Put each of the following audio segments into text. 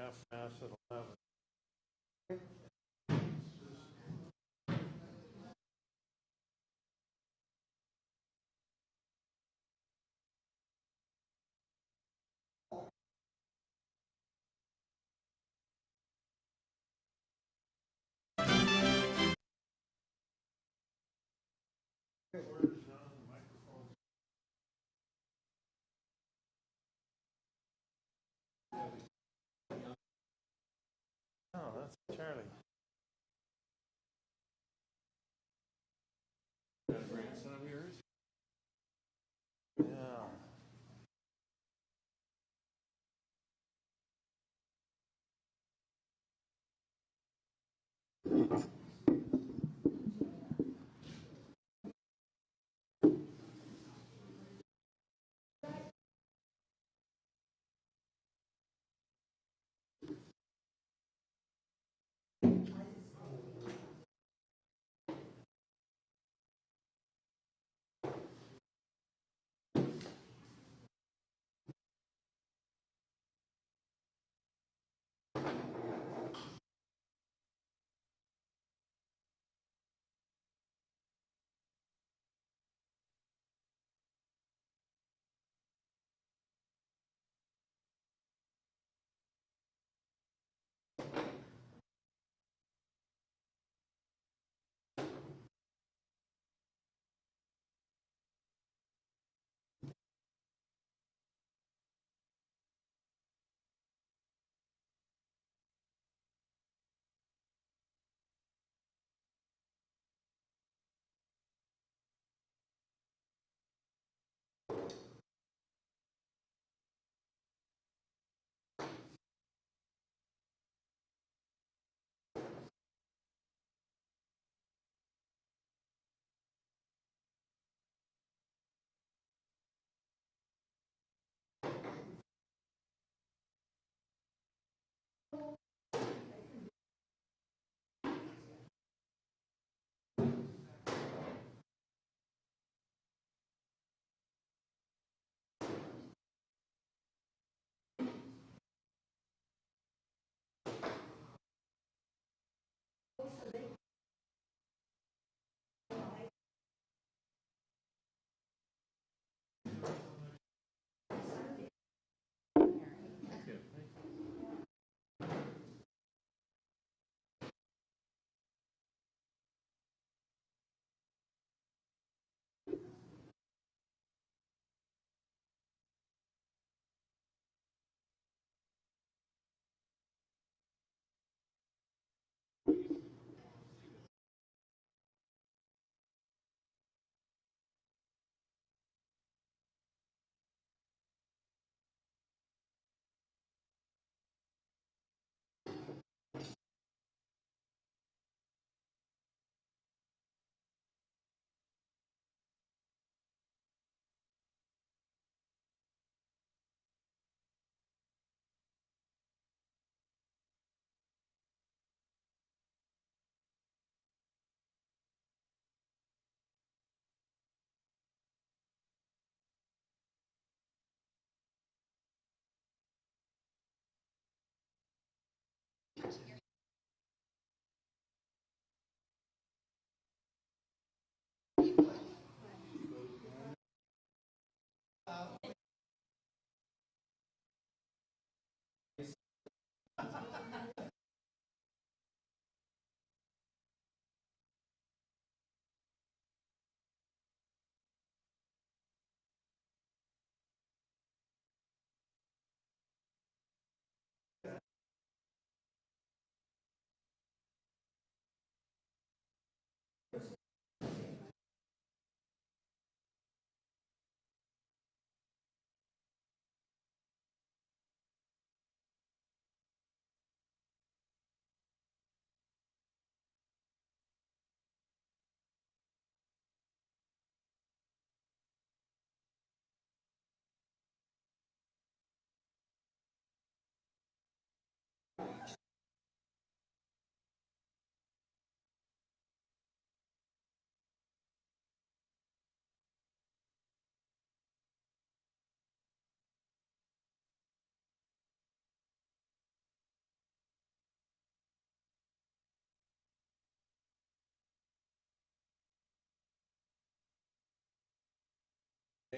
half mast at 11. Oh, that's Charlie. Is that a grandson of yours? Yeah.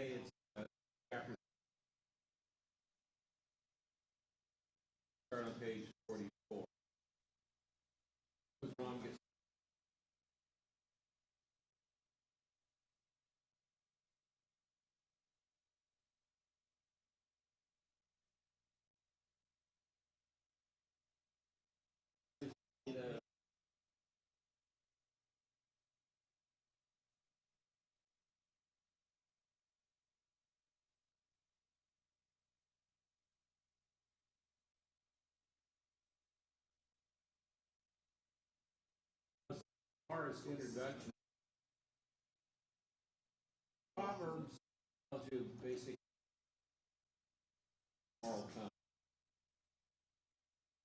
today it's chapter start on page 44. What's wrong? As far as introduction, Proverbs tells you basic moral compass,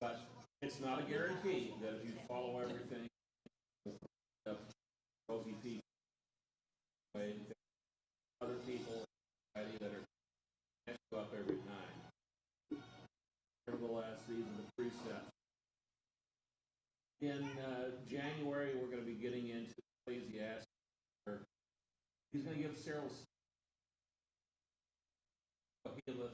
but it's not a guarantee that if you follow everything up rosy people way, other people that are mess you up every time. Nevertheless, these are the precepts. In January, we're going to be getting into Ecclesiastes. He's going to give Sarah healeth.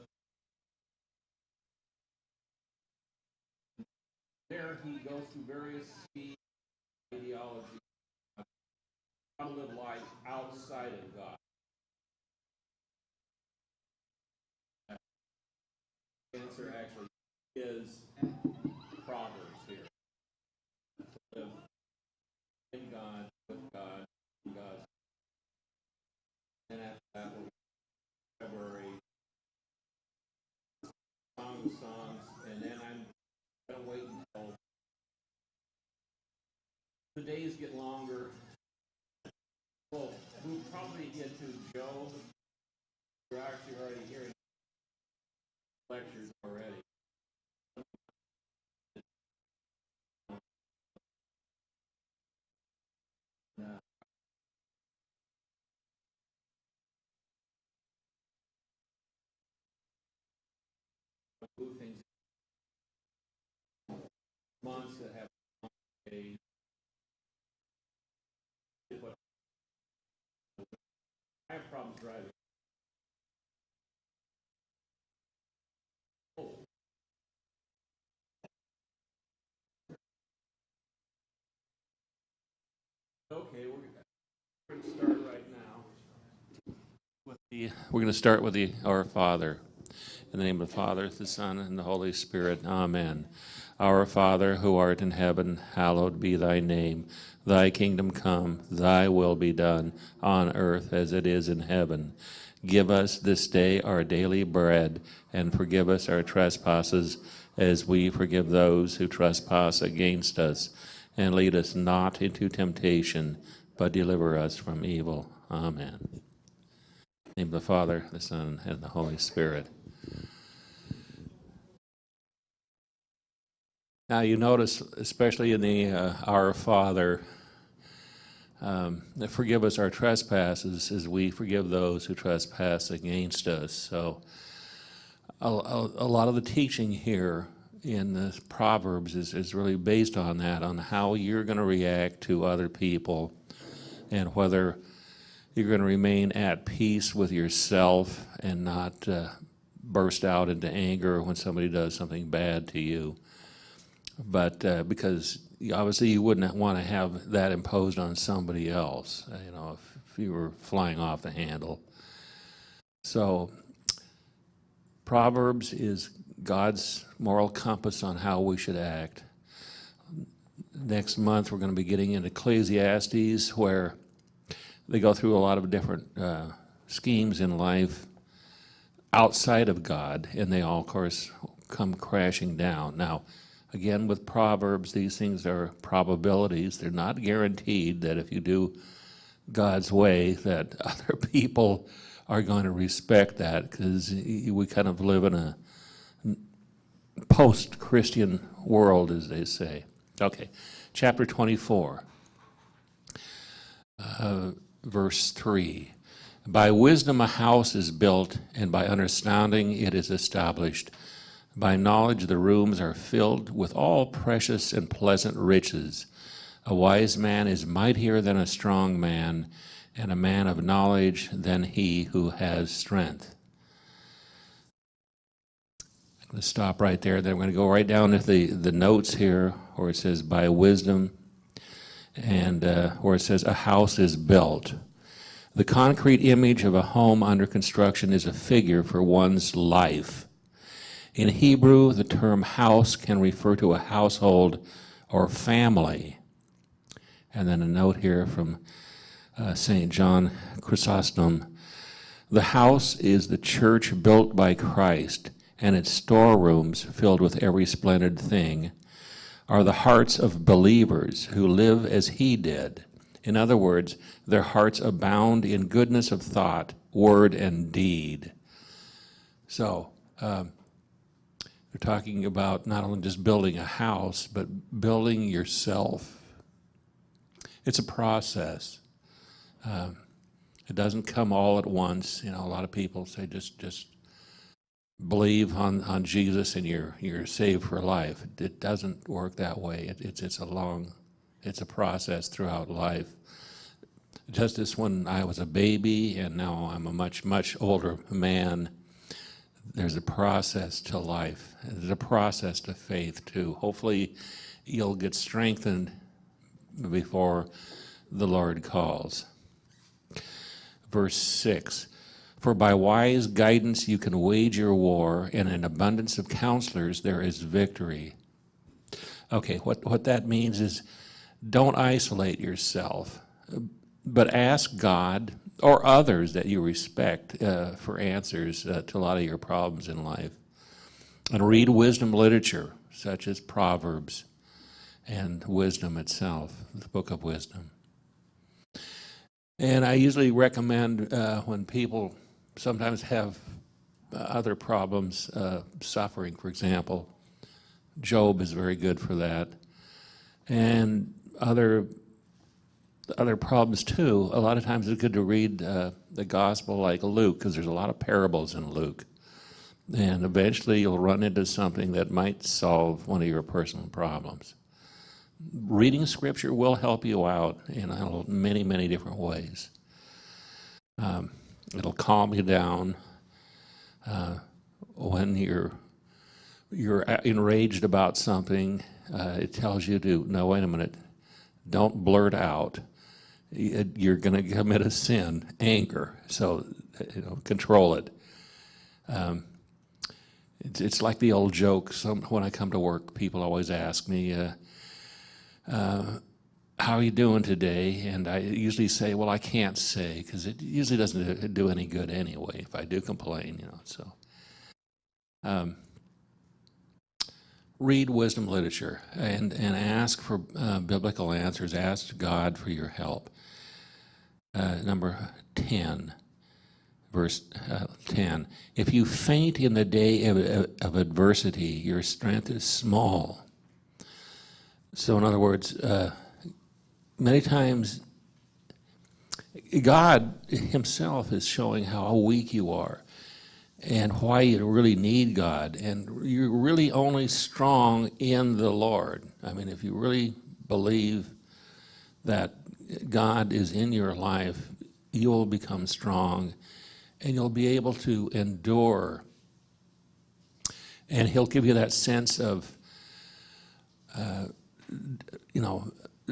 There he goes through various ideologies, how to live life outside of God. The answer actually is Proverbs here. To live in God, with God, in God's. And after that, we'll February Song of Songs, and then I'm going to wait until the days get longer. Well, we'll probably get to Job. We're actually already hearing lectures already. Move things months that have days. I have problems driving. Oh. Okay, we're going to start right now. We're going to start with the Our Father. In the name of the Father, the Son, and the Holy Spirit. Amen. Our Father, who art in heaven, hallowed be thy name. Thy kingdom come, thy will be done, on earth as it is in heaven. Give us this day our daily bread, and forgive us our trespasses, as we forgive those who trespass against us. And lead us not into temptation, but deliver us from evil. Amen. In the name of the Father, the Son, and the Holy Spirit. Now you notice, especially in the Our Father, forgive us our trespasses as we forgive those who trespass against us. So a lot of the teaching here in the Proverbs is really based on that, on how you're going to react to other people and whether you're going to remain at peace with yourself and not burst out into anger when somebody does something bad to you. But because obviously you wouldn't want to have that imposed on somebody else, if you were flying off the handle. So Proverbs is God's moral compass on how we should act. Next month we're going to be getting into Ecclesiastes, where they go through a lot of different schemes in life outside of God, and they all, of course, come crashing down. Now, again, with Proverbs, these things are probabilities. They're not guaranteed that if you do God's way that other people are going to respect that, because we kind of live in a post-Christian world, as they say. Okay, chapter 24, verse 3. By wisdom a house is built, and by understanding it is established. By knowledge the rooms are filled with all precious and pleasant riches. A wise man is mightier than a strong man, and a man of knowledge than he who has strength. I'm going to stop right there. Then we're going to go right down to the notes here where it says by wisdom, and where it says a house is built. The concrete image of a home under construction is a figure for one's life. In Hebrew, the term house can refer to a household or family. And then a note here from St. John Chrysostom. The house is the church built by Christ, and its storerooms filled with every splendid thing are the hearts of believers who live as he did. In other words, their hearts abound in goodness of thought, word, and deed. So, we're talking about not only just building a house, but building yourself. It's a process. It doesn't come all at once. You know, a lot of people say just believe on Jesus and you're saved for life. It doesn't work that way. It's a process throughout life. Just as when I was a baby and now I'm a much older man, there's a process to life. There's a process to faith too. Hopefully you'll get strengthened before the Lord calls. Verse 6, for by wise guidance you can wage your war, and in abundance of counselors there is victory. Okay, what that means is don't isolate yourself, but ask God or others that you respect for answers to a lot of your problems in life. And read wisdom literature, such as Proverbs and wisdom itself, the book of wisdom. And I usually recommend when people sometimes have other problems, suffering, for example. Job is very good for that. And other problems too. A lot of times it's good to read the gospel like Luke, because there's a lot of parables in Luke. And eventually you'll run into something that might solve one of your personal problems. Reading scripture will help you out in many different ways. It'll calm you down when you're enraged about something. It tells you to, no, wait a minute, don't blurt out. You're going to commit a sin, anger. So, control it. It's like the old joke. When I come to work, people always ask me, how are you doing today? And I usually say, well, I can't say, because it usually doesn't do any good anyway if I do complain, so. Read wisdom literature and ask for biblical answers. Ask God for your help. Number 10, verse 10. If you faint in the day of adversity, your strength is small. So in other words, many times God himself is showing how weak you are and why you really need God. And you're really only strong in the Lord. I mean, if you really believe that God is in your life, you'll become strong and you'll be able to endure. And he'll give you that sense of,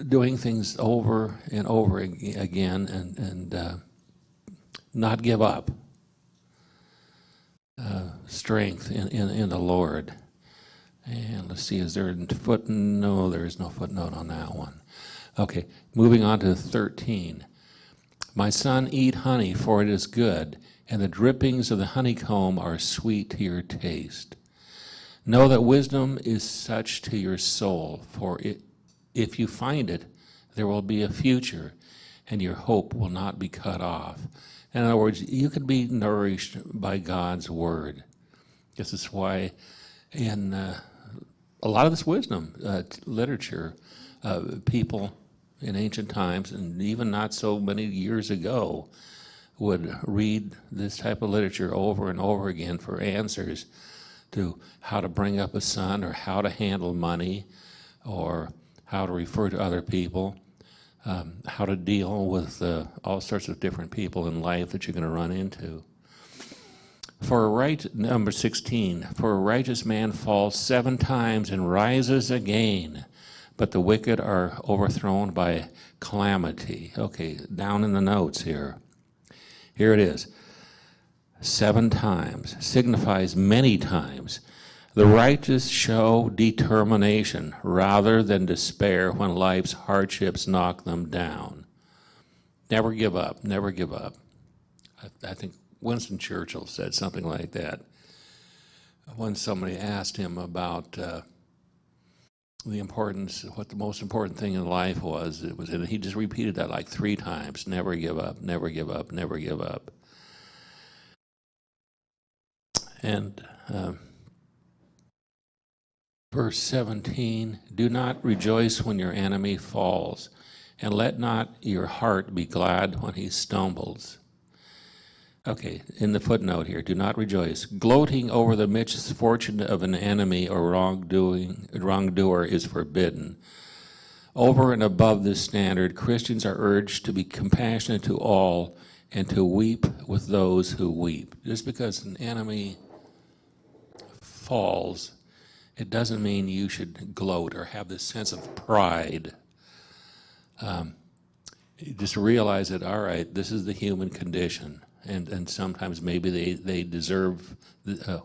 doing things over and over again and not give up. Strength in the Lord. And let's see, is there a footnote? No, there is no footnote on that one. Okay, moving on to 13. My son, eat honey, for it is good, and the drippings of the honeycomb are sweet to your taste. Know that wisdom is such to your soul, for if you find it, there will be a future, and your hope will not be cut off. In other words, you can be nourished by God's word. This is why in a lot of this wisdom literature, people in ancient times, and even not so many years ago, would read this type of literature over and over again for answers to how to bring up a son, or how to handle money, or how to refer to other people. how to deal with all sorts of different people in life that you're going to run into. Number 16, for a righteous man falls 7 times and rises again, but the wicked are overthrown by calamity. Okay, down in the notes here. Here it is. 7 times signifies many times. The righteous show determination rather than despair when life's hardships knock them down. Never give up, never give up. I think Winston Churchill said something like that when somebody asked him about the importance, what the most important thing in life was. And he just repeated that like 3 times. Never give up, never give up, never give up. And verse 17, do not rejoice when your enemy falls, and let not your heart be glad when he stumbles. Okay, in the footnote here, do not rejoice. Gloating over the misfortune of an enemy or wrongdoer is forbidden. Over and above this standard, Christians are urged to be compassionate to all and to weep with those who weep. Just because an enemy falls, it doesn't mean you should gloat or have this sense of pride. You just realize that, all right, this is the human condition, and sometimes maybe they deserve the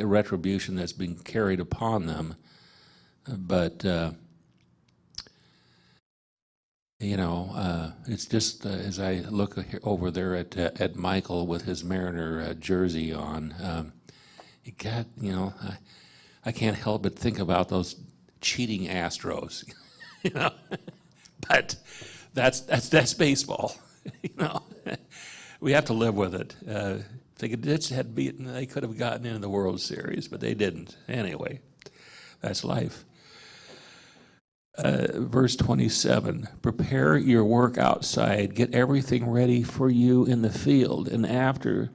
retribution that's being carried upon them, but it's just as I look over there at Michael with his Mariner jersey on, I can't help but think about those cheating Astros, But that's baseball, We have to live with it. If they had beaten, they could have gotten into the World Series, but they didn't. Anyway, that's life. Verse 27, prepare your work outside, get everything ready for you in the field, and after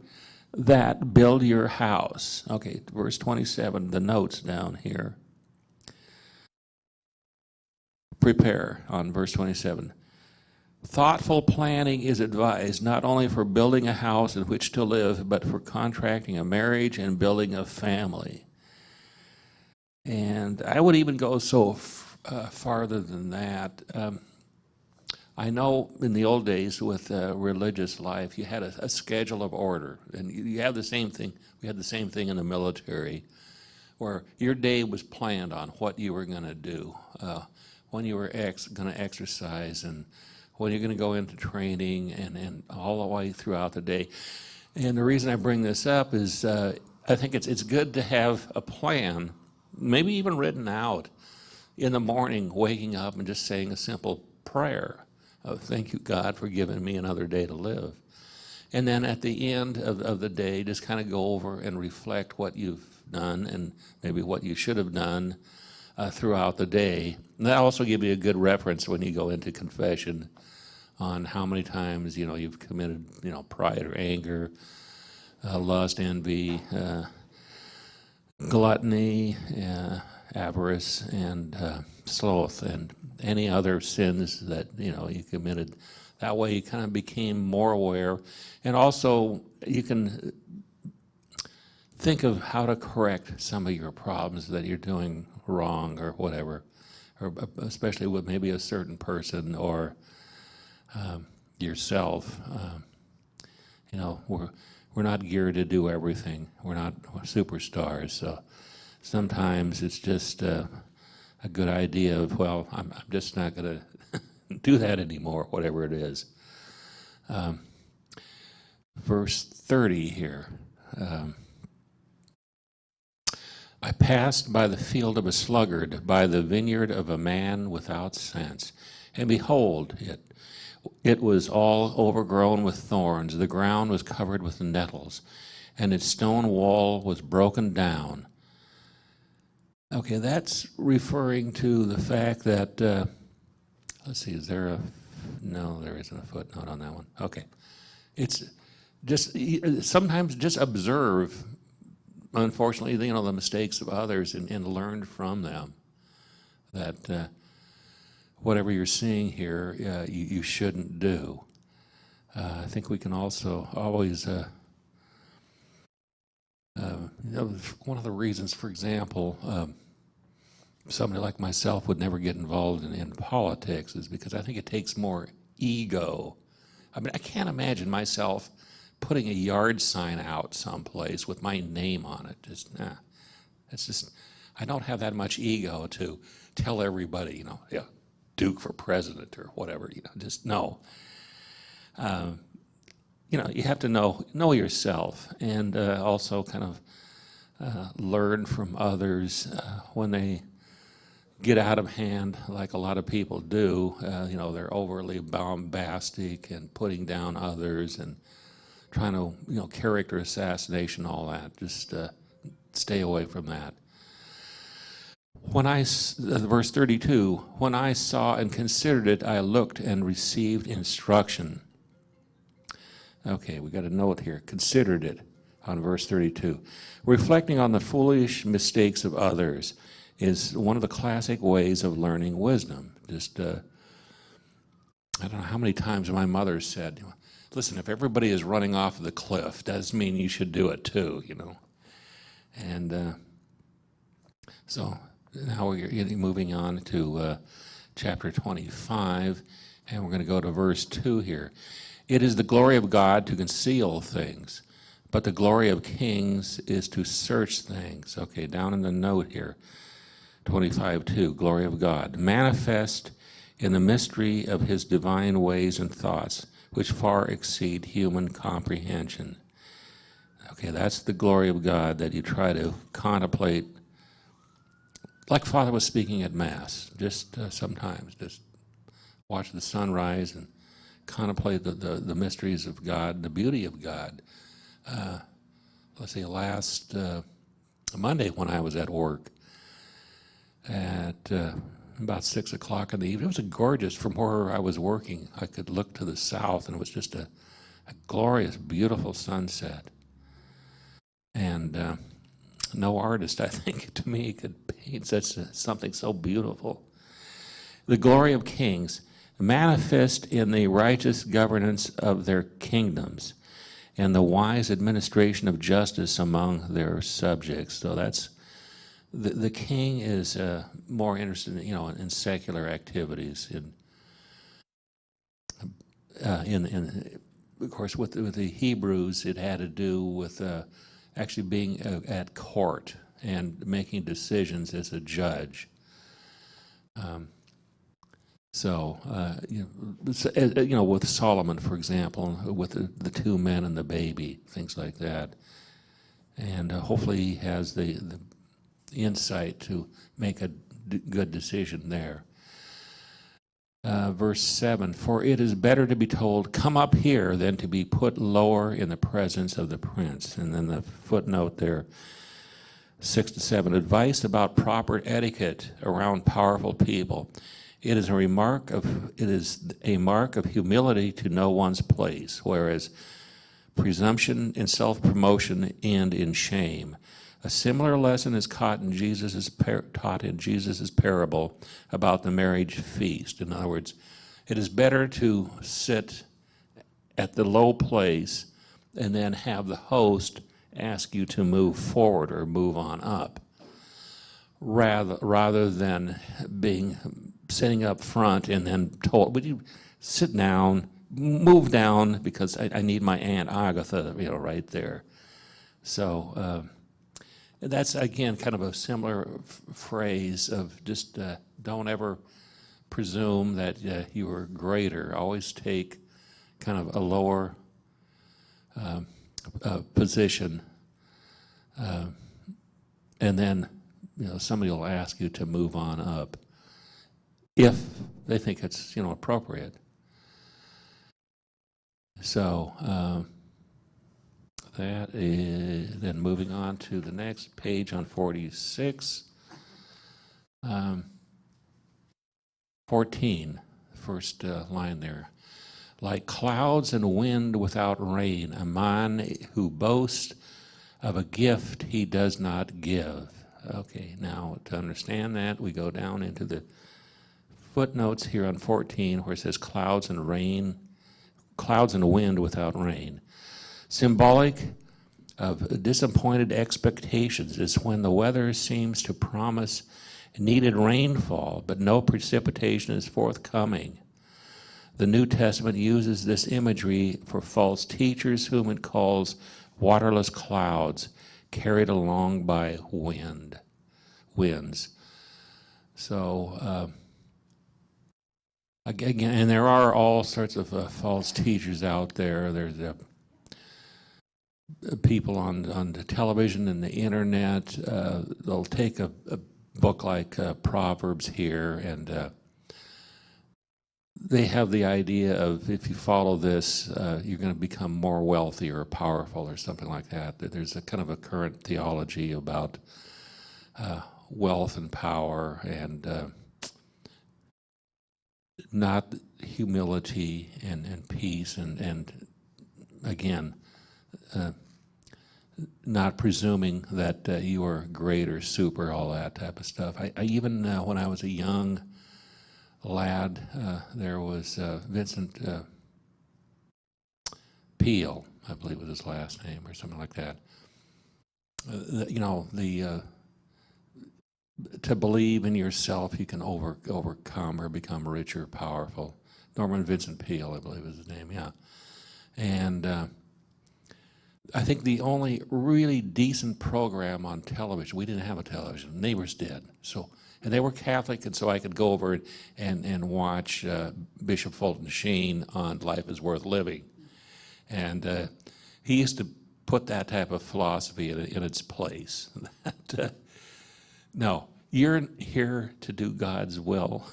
that, build your house. Okay, verse 27, the notes down here. Prepare on verse 27. Thoughtful planning is advised not only for building a house in which to live, but for contracting a marriage and building a family. And I would even go so farther than that. I know in the old days with religious life, you had a schedule of order, and you have the same thing. We had the same thing in the military, where your day was planned on what you were going to do, when you were going to exercise, and when you're going to go into training, and all the way throughout the day. And the reason I bring this up is I think it's good to have a plan, maybe even written out in the morning, waking up and just saying a simple prayer of thank you, God, for giving me another day to live. And then at the end of the day, just kind of go over and reflect what you've done and maybe what you should have done throughout the day. And that also gives you a good reference when you go into confession on how many times, you've committed, pride or anger, lust, envy, gluttony, avarice, and sloth, and any other sins that you committed. That way you kind of became more aware, and also you can think of how to correct some of your problems that you're doing wrong or whatever, or especially with maybe a certain person or yourself. We're not geared to do everything. We're not superstars, so sometimes it's just a good idea of, well, I'm just not going to do that anymore, whatever it is. Verse 30 here. I passed by the field of a sluggard, by the vineyard of a man without sense, and behold, it was all overgrown with thorns. The ground was covered with nettles, and its stone wall was broken down. Okay, that's referring to the fact that, let's see, no, there isn't a footnote on that one. Okay. It's just, sometimes just observe, unfortunately, the mistakes of others and learn from them. That whatever you're seeing here, you shouldn't do. I think we can also always, one of the reasons, for example, somebody like myself would never get involved in politics is because I think it takes more ego. I mean, I can't imagine myself putting a yard sign out someplace with my name on it. It's just, I don't have that much ego to tell everybody, yeah, Duke for president or whatever, just no. You have to know yourself, and also kind of learn from others when they get out of hand, like a lot of people do. They're overly bombastic and putting down others and trying to, character assassination, all that. Just stay away from that. Verse 32, when I saw and considered it, I looked and received instruction. Okay, we got a note here. Considered it on verse 32. Reflecting on the foolish mistakes of others is one of the classic ways of learning wisdom. Just, I don't know how many times my mother said, listen, if everybody is running off the cliff, doesn't mean you should do it too, And so now we're moving on to chapter 25, and we're going to go to verse 2 here. It is the glory of God to conceal things, but the glory of kings is to search things. Okay, down in the note here, 25:2, glory of God, manifest in the mystery of his divine ways and thoughts, which far exceed human comprehension. Okay, that's the glory of God that you try to contemplate, like Father was speaking at Mass, just sometimes, just watch the sunrise and contemplate the mysteries of God, the beauty of God. Let's see, last Monday when I was at work at about 6 o'clock in the evening, it was gorgeous from where I was working. I could look to the south, and it was just a glorious, beautiful sunset. And no artist, I think, to me, could paint something so beautiful. The glory of kings manifest in the righteous governance of their kingdoms and the wise administration of justice among their subjects. So that's the king is more interested in secular activities, in of course with the Hebrews it had to do with actually being at court and making decisions as a judge. With Solomon, for example, with the two men and the baby, things like that. And hopefully he has the insight to make a good decision there. Verse 7, for it is better to be told, come up here, than to be put lower in the presence of the prince. And then the footnote there, 6-7, advice about proper etiquette around powerful people. It is a mark of humility to know one's place, whereas presumption and self-promotion end in shame. A similar lesson is taught in Jesus' parable about the marriage feast. In other words, it is better to sit at the low place and then have the host ask you to move forward or move on up, rather than sitting up front and then told, would you sit down, move down, because I need my Aunt Agatha, right there. So that's, again, kind of a similar phrase of just don't ever presume that you are greater. Always take kind of a lower position, and then somebody will ask you to move on up if they think it's appropriate. So that is, then moving on to the next page on 46. 14, first line there. Like clouds and wind without rain, a man who boasts of a gift he does not give. Okay, now to understand that, we go down into the footnotes here on 14 where it says clouds and wind without rain. Symbolic of disappointed expectations is when the weather seems to promise needed rainfall, but no precipitation is forthcoming. The New Testament uses this imagery for false teachers whom it calls waterless clouds carried along by winds. So, again, and there are all sorts of false teachers out there. There's people on the television and the internet. They'll take a book like Proverbs here, and they have the idea of if you follow this, you're going to become more wealthy or powerful or something like that. There's a kind of a current theology about wealth and power and not humility and peace and again, not presuming that you are great or super, all that type of stuff. I even, when I was a young lad, there was Vincent Peale, I believe was his last name, or something like that. To believe in yourself, you can overcome or become rich or powerful. Norman Vincent Peale, I believe is his name, yeah. And I think the only really decent program on television, we didn't have a television, neighbors did. So, and they were Catholic, and so I could go over and watch Bishop Fulton Sheen on Life is Worth Living. And he used to put that type of philosophy in its place. No, you're here to do God's will,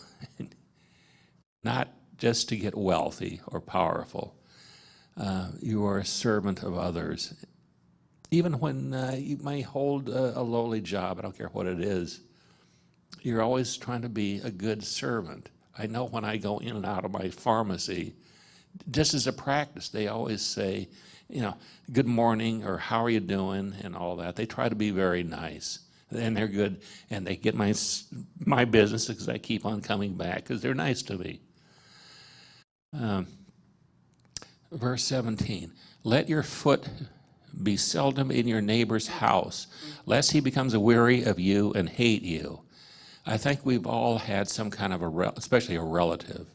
not just to get wealthy or powerful. You are a servant of others. Even when you may hold a lowly job, I don't care what it is, you're always trying to be a good servant. I know when I go in and out of my pharmacy, just as a practice, they always say, good morning or how are you doing and all that. They try to be very nice. And they're good, and they get my business because I keep on coming back because they're nice to me. Verse 17, let your foot be seldom in your neighbor's house, lest he becomes weary of you and hate you. I think we've all had some kind of especially a relative,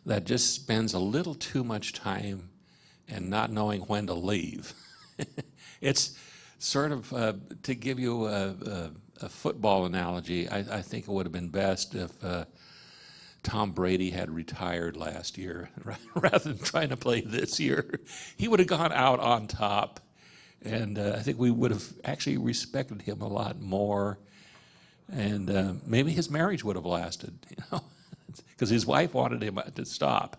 that just spends a little too much time and not knowing when to leave. It's sort of, to give you a football analogy, I think it would have been best if Tom Brady had retired last year rather than trying to play this year. He would have gone out on top, and I think we would have actually respected him a lot more, and maybe his marriage would have lasted, because his wife wanted him to stop.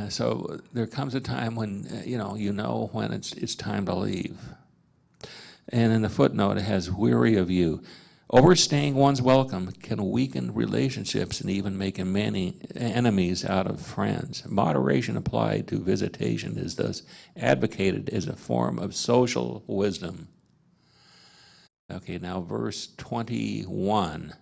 So there comes a time when you know when it's time to leave. And in the footnote it has weary of you. Overstaying one's welcome can weaken relationships and even make many enemies out of friends. Moderation applied to visitation is thus advocated as a form of social wisdom. Okay, now verse 21.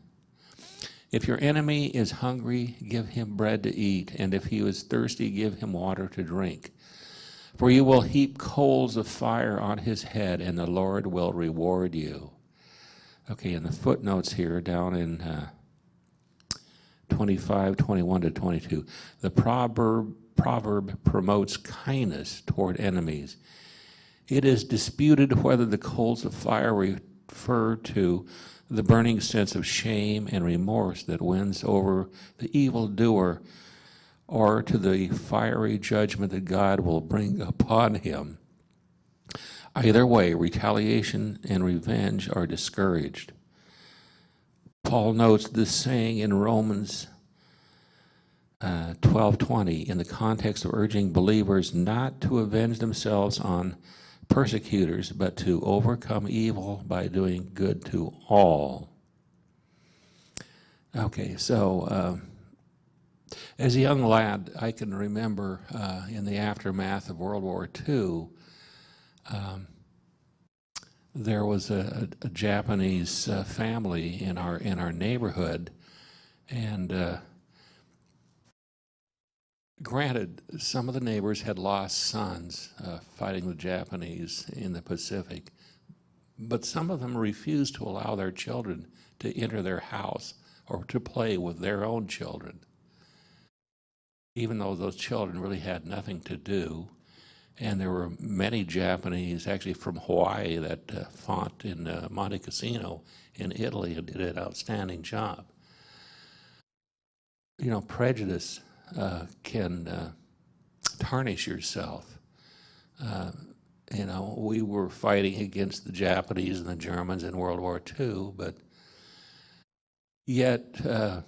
If your enemy is hungry, give him bread to eat, and if he is thirsty, give him water to drink. For you will heap coals of fire on his head, and the Lord will reward you. Okay, in the footnotes here, down in 25, 21 to 22, the proverb promotes kindness toward enemies. It is disputed whether the coals of fire refer to the burning sense of shame and remorse that wins over the evildoer, or to the fiery judgment that God will bring upon him. Either way, retaliation and revenge are discouraged. Paul notes this saying in Romans 12:20 in the context of urging believers not to avenge themselves on persecutors, but to overcome evil by doing good to all. Okay, so as a young lad, I can remember in the aftermath of World War II, there was a Japanese family in our neighborhood And granted, some of the neighbors had lost sons fighting the Japanese in the Pacific, but some of them refused to allow their children to enter their house or to play with their own children, even though those children really had nothing to do. And there were many Japanese, actually from Hawaii, that fought in Monte Cassino in Italy and did an outstanding job. You know, prejudice can tarnish yourself. You know, we were fighting against the Japanese and the Germans in World War II, but yet, I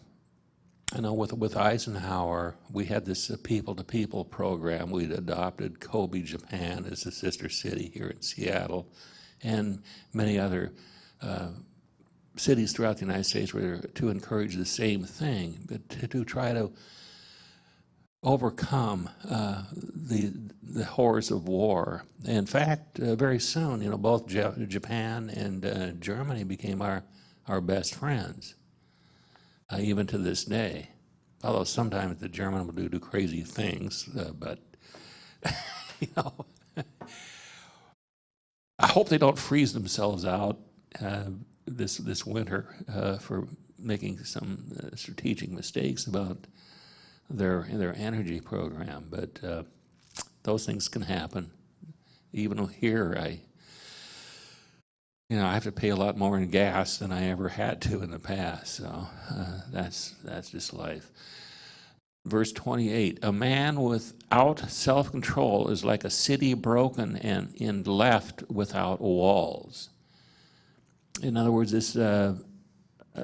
know with Eisenhower, we had this people-to-people program. We'd adopted Kobe, Japan, as a sister city here in Seattle, and many other cities throughout the United States were to encourage the same thing, but to try to overcome the horrors of war. In fact, very soon, you know, both Japan and Germany became our best friends, even to this day. Although sometimes the German will do crazy things, but you know, I hope they don't freeze themselves out this winter for making some strategic mistakes about their energy program. But those things can happen. Even here, I have to pay a lot more in gas than I ever had to in the past. So that's just life. Verse 28, a man without self-control is like a city broken and left without walls. In other words, this a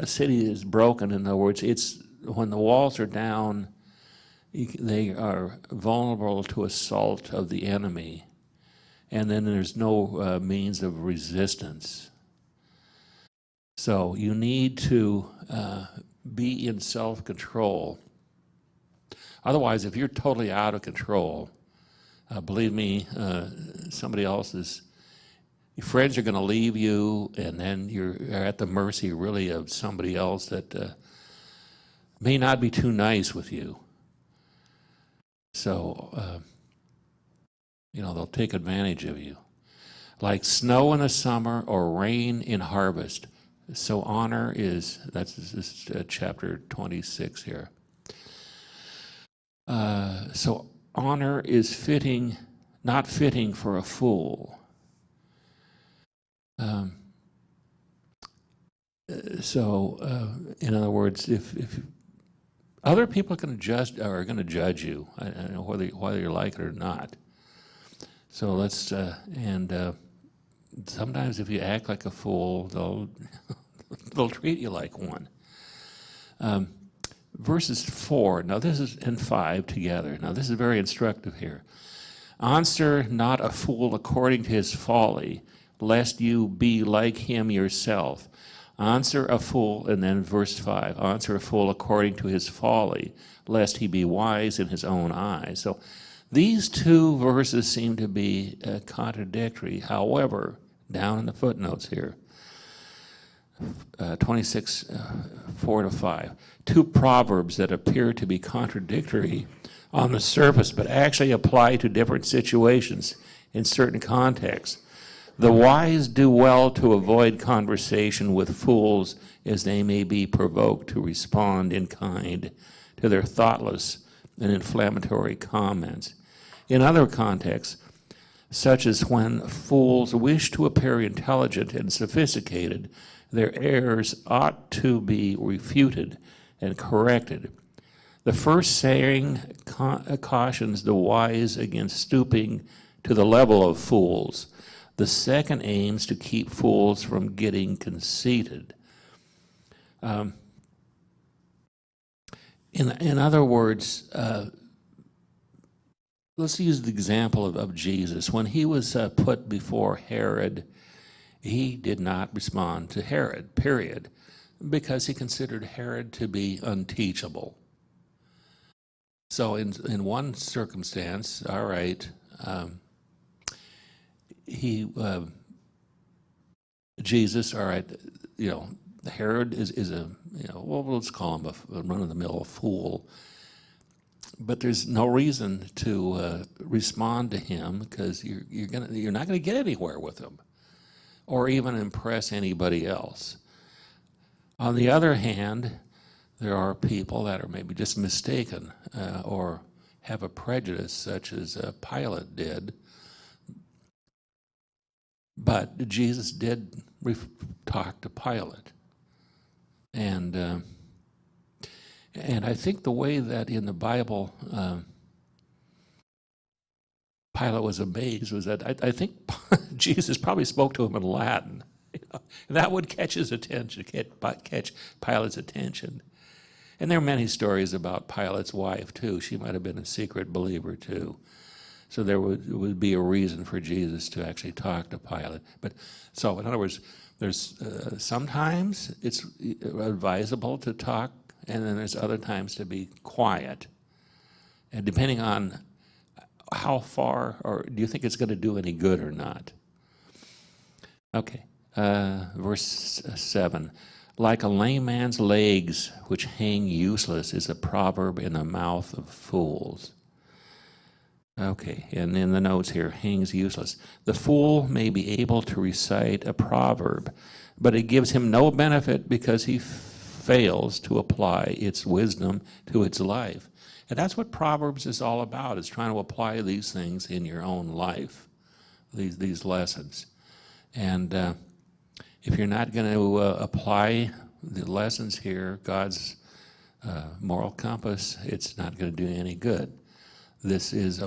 city is broken. In other words, it's when the walls are down, they are vulnerable to assault of the enemy, and then there's no means of resistance. So you need to be in self-control. Otherwise, if you're totally out of control, believe me, somebody else's your friends are going to leave you, and then you're at the mercy really of somebody else that may not be too nice with you. So, they'll take advantage of you. Like snow in the summer or rain in harvest. So honor is, this is chapter 26 here. So honor is not fitting for a fool. In other words, if other people are going to judge you, I don't know whether you like it or not. So let's sometimes if you act like a fool, they'll treat you like one. Verses 4, now this is and 5 together. Now this is very instructive here. Answer not a fool according to his folly, lest you be like him yourself. Answer a fool, and then verse 5, answer a fool according to his folly, lest he be wise in his own eyes. So these two verses seem to be contradictory. However, down in the footnotes here, 26, 4 to 5, two proverbs that appear to be contradictory on the surface, but actually apply to different situations in certain contexts. The wise do well to avoid conversation with fools, as they may be provoked to respond in kind to their thoughtless and inflammatory comments. In other contexts, such as when fools wish to appear intelligent and sophisticated, their errors ought to be refuted and corrected. The first saying cautions the wise against stooping to the level of fools. The second aims to keep fools from getting conceited. In other words, let's use the example of Jesus. When he was put before Herod, he did not respond to Herod, period, because he considered Herod to be unteachable. So in one circumstance, all right, Jesus, all right, Herod is a, well, let's call him a run-of-the-mill fool. But there's no reason to respond to him, because you're not gonna get anywhere with him, or even impress anybody else. On the other hand, there are people that are maybe just mistaken or have a prejudice, such as Pilate did. But Jesus did talk to Pilate. And I think the way that in the Bible Pilate was amazed was that I think Jesus probably spoke to him in Latin. And that would catch his attention, catch Pilate's attention. And there are many stories about Pilate's wife, too. She might have been a secret believer, too. So there would be a reason for Jesus to actually talk to Pilate. But so, in other words, there's sometimes it's advisable to talk, and then there's other times to be quiet. And depending on how far, or do you think it's going to do any good or not? Okay, verse 7. Like a lame man's legs, which hang useless, is a proverb in the mouth of fools. Okay, and in the notes here, hangs useless. The fool may be able to recite a proverb, but it gives him no benefit because he fails to apply its wisdom to its life. And that's what Proverbs is all about, is trying to apply these things in your own life, these lessons. And if you're not going to apply the lessons here, God's moral compass, it's not going to do any good. This is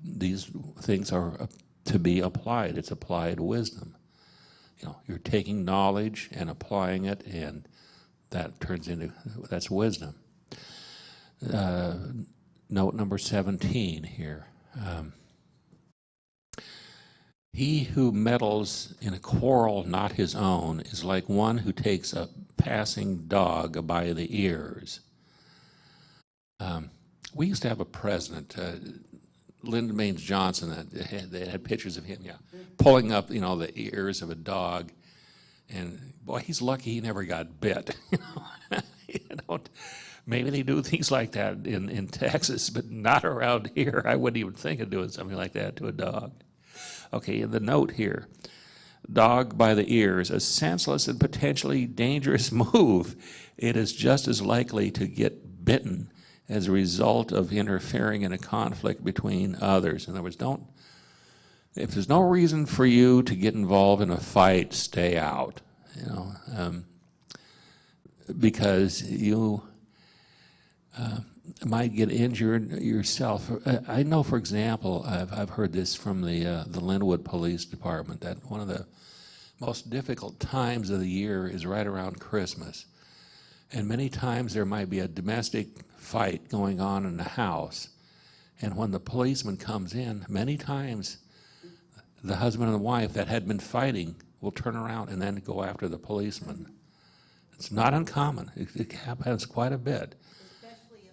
these things are to be applied. It's applied wisdom. You're taking knowledge and applying it, and that turns into, that's wisdom. Note number 17 here. He who meddles in a quarrel not his own is like one who takes a passing dog by the ears. We used to have a president, Lyndon Baines Johnson, that they had pictures of him, pulling up, the ears of a dog. And boy, he's lucky he never got bit. Maybe they do things like that in Texas, but not around here. I wouldn't even think of doing something like that to a dog. Okay, in the note here, dog by the ears, a senseless and potentially dangerous move. It is just as likely to get bitten as a result of interfering in a conflict between others. In other words, if there's no reason for you to get involved in a fight, stay out, because you might get injured yourself. I know, for example, I've heard this from the Linwood Police Department, that one of the most difficult times of the year is right around Christmas. And many times there might be a domestic fight going on in the house. And when the policeman comes in, many times the husband and the wife that had been fighting will turn around and then go after the policeman. It's not uncommon. It happens quite a bit. Especially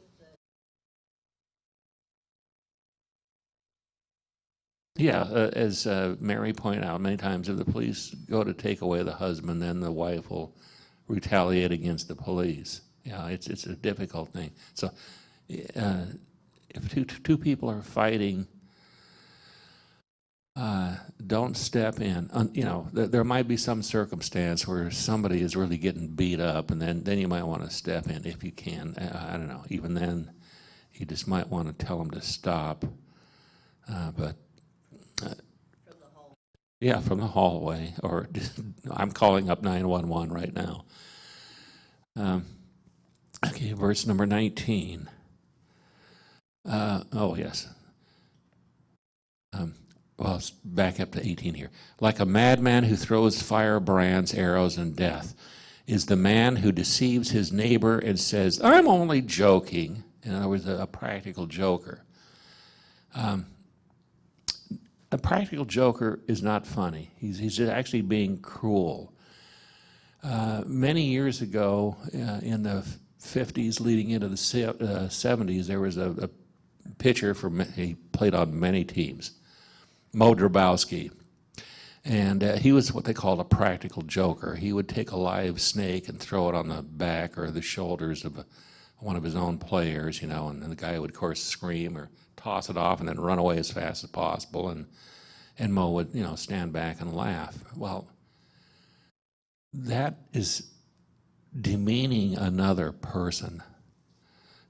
if as Mary pointed out, many times if the police go to take away the husband, then the wife will retaliate against the police. It's a difficult thing. So if two people are fighting, don't step in. There might be some circumstance where somebody is really getting beat up, and then you might want to step in if you can. I don't know. Even then, you just might want to tell them to stop. From the hallway, or I'm calling up 911 right now. Okay, verse number 19. Yes. Let's back up to 18 here. Like a madman who throws firebrands, arrows, and death is the man who deceives his neighbor and says, I'm only joking. In other words, a practical joker. A practical joker is not funny. He's actually being cruel. Many years ago, in the 50s leading into the 70s, there was a pitcher he played on many teams, Mo Drabowski. And he was what they called a practical joker. He would take a live snake and throw it on the back or the shoulders of one of his own players, and the guy would, of course, scream or toss it off and then run away as fast as possible. And Mo would, stand back and laugh. Well, that is demeaning another person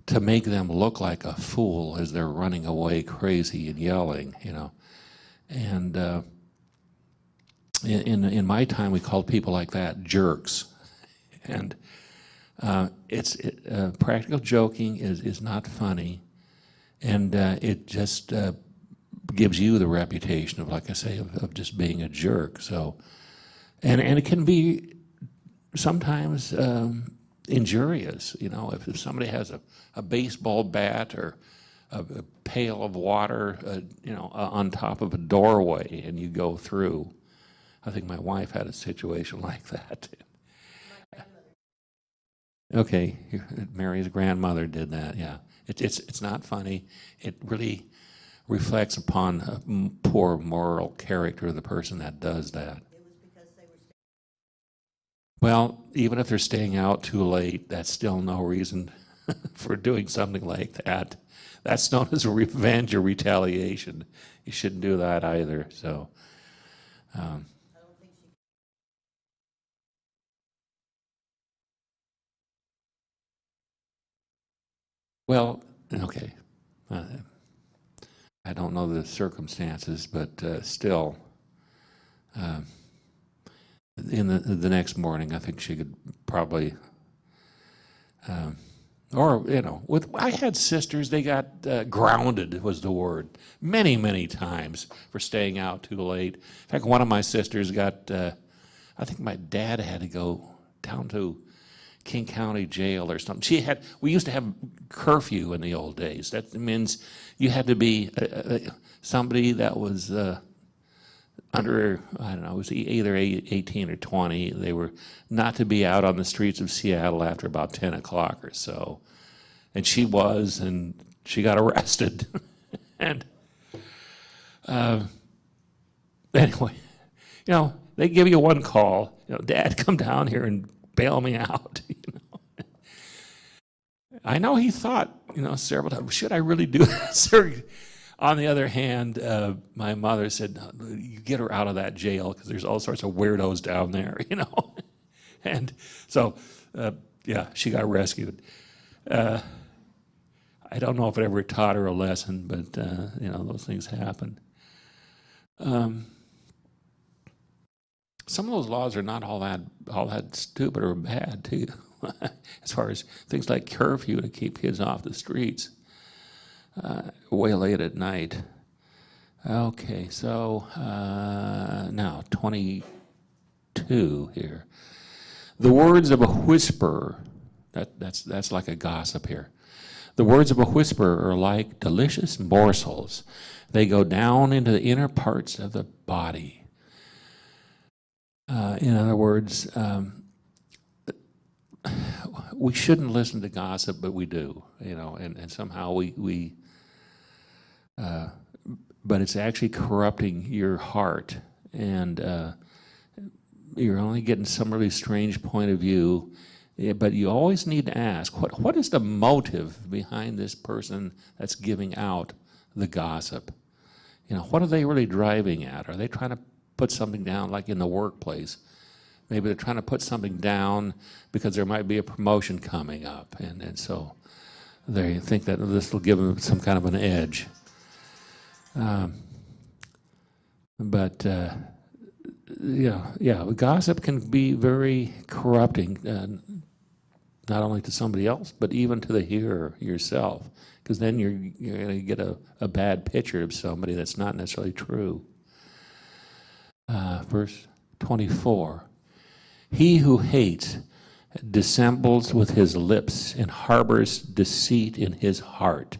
to make them look like a fool as they're running away crazy and yelling, And in my time, we called people like that jerks. And practical joking is not funny, and it just gives you the reputation of, like I say, of just being a jerk. So, and it can be sometimes injurious. If somebody has a baseball bat or a pail of water, on top of a doorway, and you go through. I think my wife had a situation like that. Okay, Mary's grandmother did that. Yeah, it's not funny. It really reflects upon a poor moral character of the person that does that. It was because they were staying. Well, even if they're staying out too late, that's still no reason for doing something like that. That's known as revenge or retaliation. You shouldn't do that either. So. I don't think she. Well, okay. I don't know the circumstances, but still, in the next morning, I think she could probably, I had sisters. They got grounded was the word many, many times for staying out too late. In fact, one of my sisters got. I think my dad had to go down to King County Jail or something. We used to have curfew in the old days. That means you had to be somebody that was under, I don't know, it was either 18 or 20. They were not to be out on the streets of Seattle after about 10 o'clock or so. And she was, and she got arrested. And anyway, they give you one call, Dad, come down here and bail me out. I know he thought, several times, should I really do this? On the other hand, my mother said, no, you get her out of that jail because there's all sorts of weirdos down there, And so, she got rescued. I don't know if it ever taught her a lesson, but, those things happen. Some of those laws are not all that stupid or bad, too, as far as things like curfew to keep kids off the streets way late at night. Okay, so now 22 here. The words of a whisperer, that's like a gossip here. The words of a whisperer are like delicious morsels. They go down into the inner parts of the body. In other words, we shouldn't listen to gossip, but we do, and somehow we but it's actually corrupting your heart, and you're only getting some really strange point of view. But you always need to ask, what is the motive behind this person that's giving out the gossip? What are they really driving at? Are they trying to put something down, like in the workplace? Maybe they're trying to put something down because there might be a promotion coming up, and so they think that this will give them some kind of an edge. Gossip can be very corrupting, not only to somebody else, but even to the hearer yourself, because then you're going to get a bad picture of somebody that's not necessarily true. Verse 24. He who hates dissembles with his lips and harbors deceit in his heart.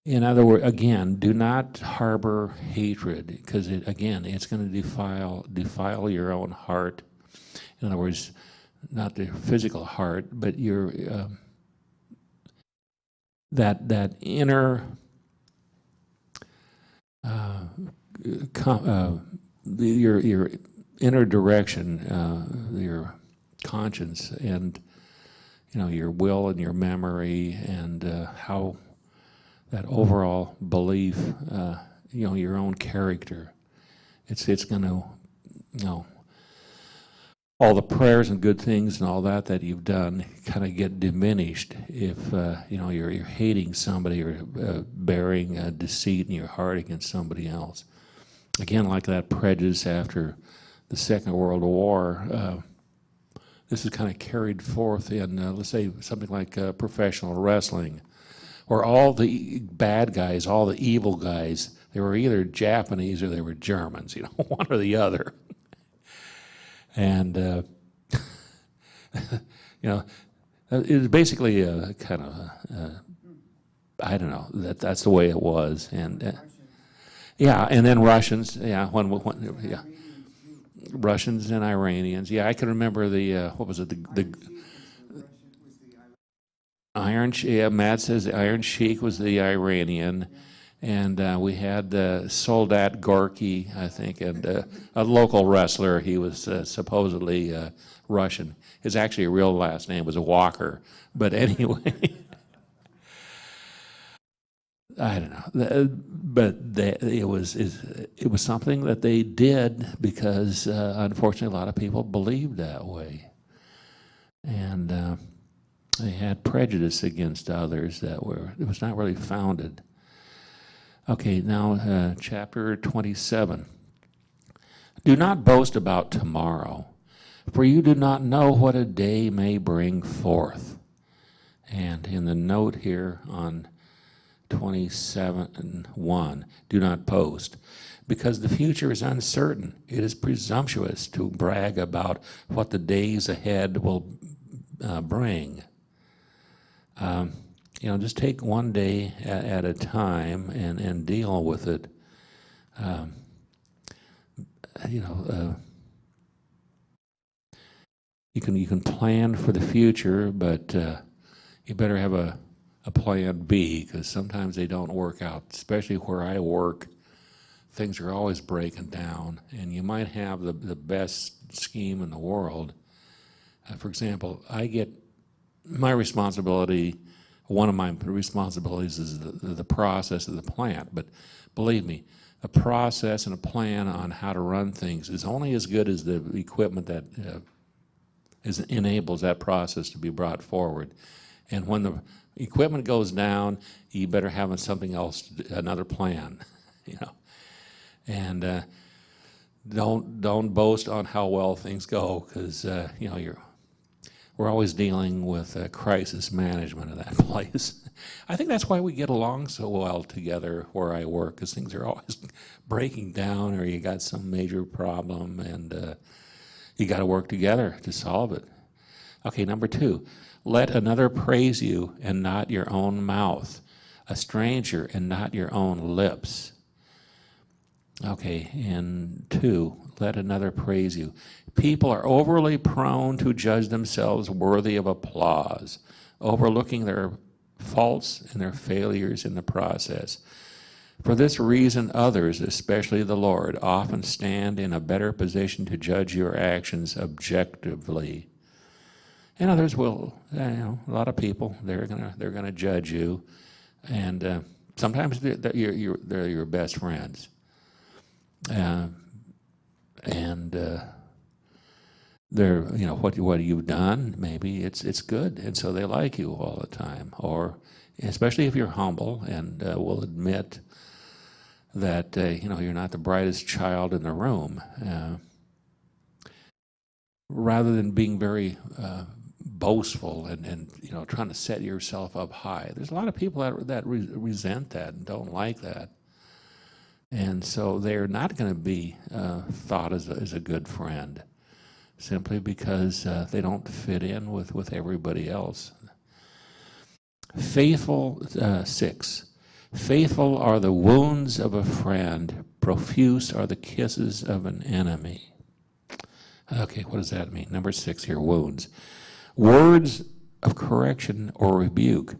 In other words, again, do not harbor hatred, because it's going to defile your own heart. In other words, not the physical heart, but your that inner your inner direction, your conscience, and your will and your memory, and how that overall belief, your own character. It's going to, all the prayers and good things and all that you've done kind of get diminished if you're hating somebody or bearing deceit in your heart against somebody else. Again, like that prejudice after the Second World War, this is kind of carried forth in, let's say, something like professional wrestling, where all the bad guys, all the evil guys, they were either Japanese or they were Germans, one or the other. And, it was basically a kind of, I don't know, that's the way it was. And, yeah, and then Russians, yeah, yeah. Russians and Iranians. Yeah, I can remember the, what was it, the Iron Sheik, yeah, Matt says the Iron Sheik was the Iranian. And we had Soldat Gorky, I think, and a local wrestler. He was supposedly Russian. His actually real last name was Walker. But anyway, I don't know. But it was something that they did because, unfortunately, a lot of people believed that way. And they had prejudice against others it was not really founded. Okay, now chapter 27. Do not boast about tomorrow, for you do not know what a day may bring forth. And in the note here on 27:1, do not boast, because the future is uncertain. It is presumptuous to brag about what the days ahead will bring. Just take one day at a time and deal with it. You can plan for the future, but you better have a plan B, because sometimes they don't work out. Especially where I work, things are always breaking down, and you might have the best scheme in the world. For example, I get my responsibility. One of my responsibilities is the process of the plant. But believe me, a process and a plan on how to run things is only as good as the equipment that enables that process to be brought forward. And when the equipment goes down, you better have something else, another plan, And don't boast on how well things go, because we're always dealing with crisis management of that place. I think that's why we get along so well together where I work, because things are always breaking down, or you got some major problem, and you got to work together to solve it. Okay, number 2, let another praise you and not your own mouth, a stranger and not your own lips. Okay, and 2, let another praise you. People are overly prone to judge themselves worthy of applause, overlooking their faults and their failures in the process. For this reason, others, especially the Lord, often stand in a better position to judge your actions objectively. And others will, a lot of people, they're gonna judge you, and sometimes they're your best friends. They're, what you've done, maybe it's good, and so they like you all the time. Or especially if you're humble and will admit that you're not the brightest child in the room, rather than being very boastful and trying to set yourself up high. There's a lot of people that resent that and don't like that. And so they're not going to be thought as a good friend, simply because they don't fit in with everybody else. 6. Faithful are the wounds of a friend, profuse are the kisses of an enemy. Okay, what does that mean? Number 6 here, wounds. Words of correction or rebuke,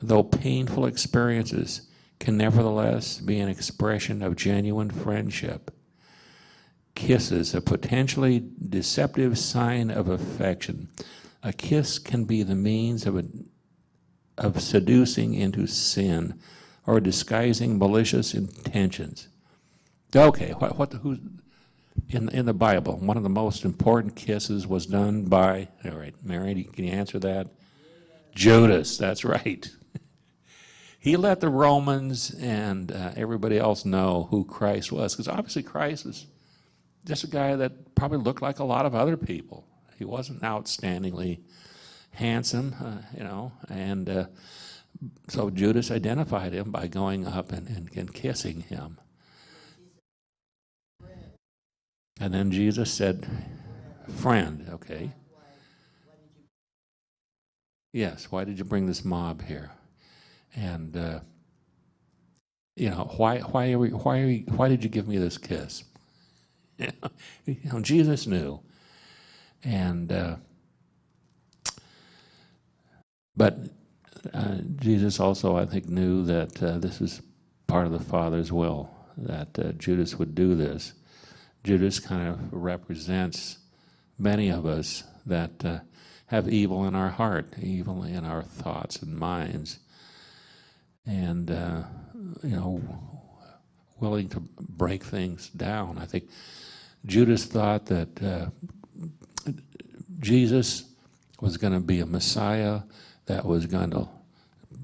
though painful experiences, can nevertheless be an expression of genuine friendship. Kisses, a potentially deceptive sign of affection. A kiss can be the means of seducing into sin or disguising malicious intentions. Okay, who in the Bible, one of the most important kisses was done by, all right, Mary, can you answer that? Judas, that's right. He let the Romans and everybody else know who Christ was, because obviously Christ was just a guy that probably looked like a lot of other people. He wasn't outstandingly handsome, and so Judas identified him by going up and kissing him. And then Jesus said, friend, okay. Yes, why did you bring this mob here? And why did you give me this kiss? Jesus knew, and but Jesus also, I think, knew that this is part of the Father's will, that Judas would do this. Judas kind of represents many of us that have evil in our heart, evil in our thoughts and minds, and willing to break things down. I think Judas thought that Jesus was going to be a Messiah that was going to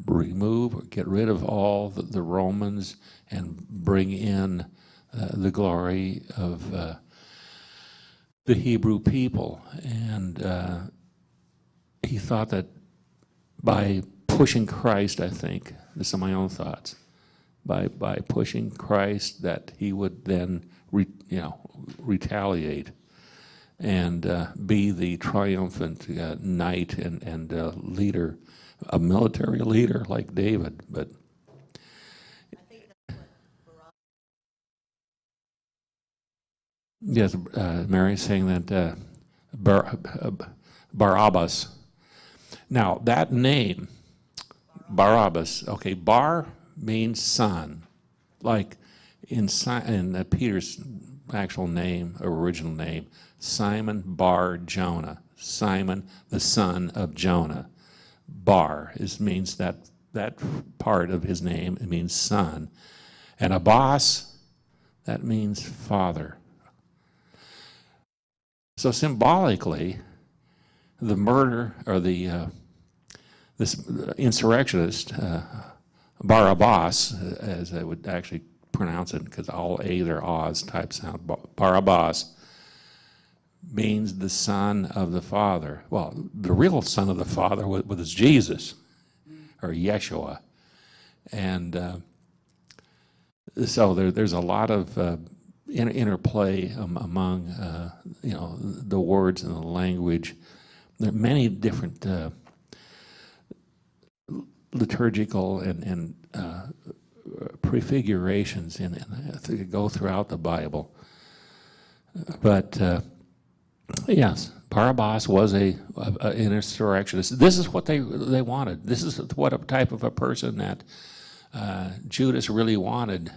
remove or get rid of all the Romans and bring in the glory of the Hebrew people. And he thought that by pushing Christ, I think, this are my own thoughts, by pushing Christ, that he would then retaliate and be the triumphant knight and leader, a military leader like David. But I think that's what yes, Mary's saying that Barabbas. Now that name, Barabbas. Okay, Bar means son, like in Peter's actual name, original name, Simon Bar Jonah, Simon the son of Jonah. Bar means that part of his name. It means son, and Abbas, that means father. So symbolically, the murder or this insurrectionist Barabbas, as I would actually pronounce it, because all A's are O's type sound, Barabbas means the son of the Father. Well, the real son of the Father was Jesus, or Yeshua. And so there's a lot of interplay among the words and the language. There are many different liturgical and prefigurations that go throughout the Bible. But yes, Barabbas was an insurrectionist. This is what they wanted. This is what a type of a person that Judas really wanted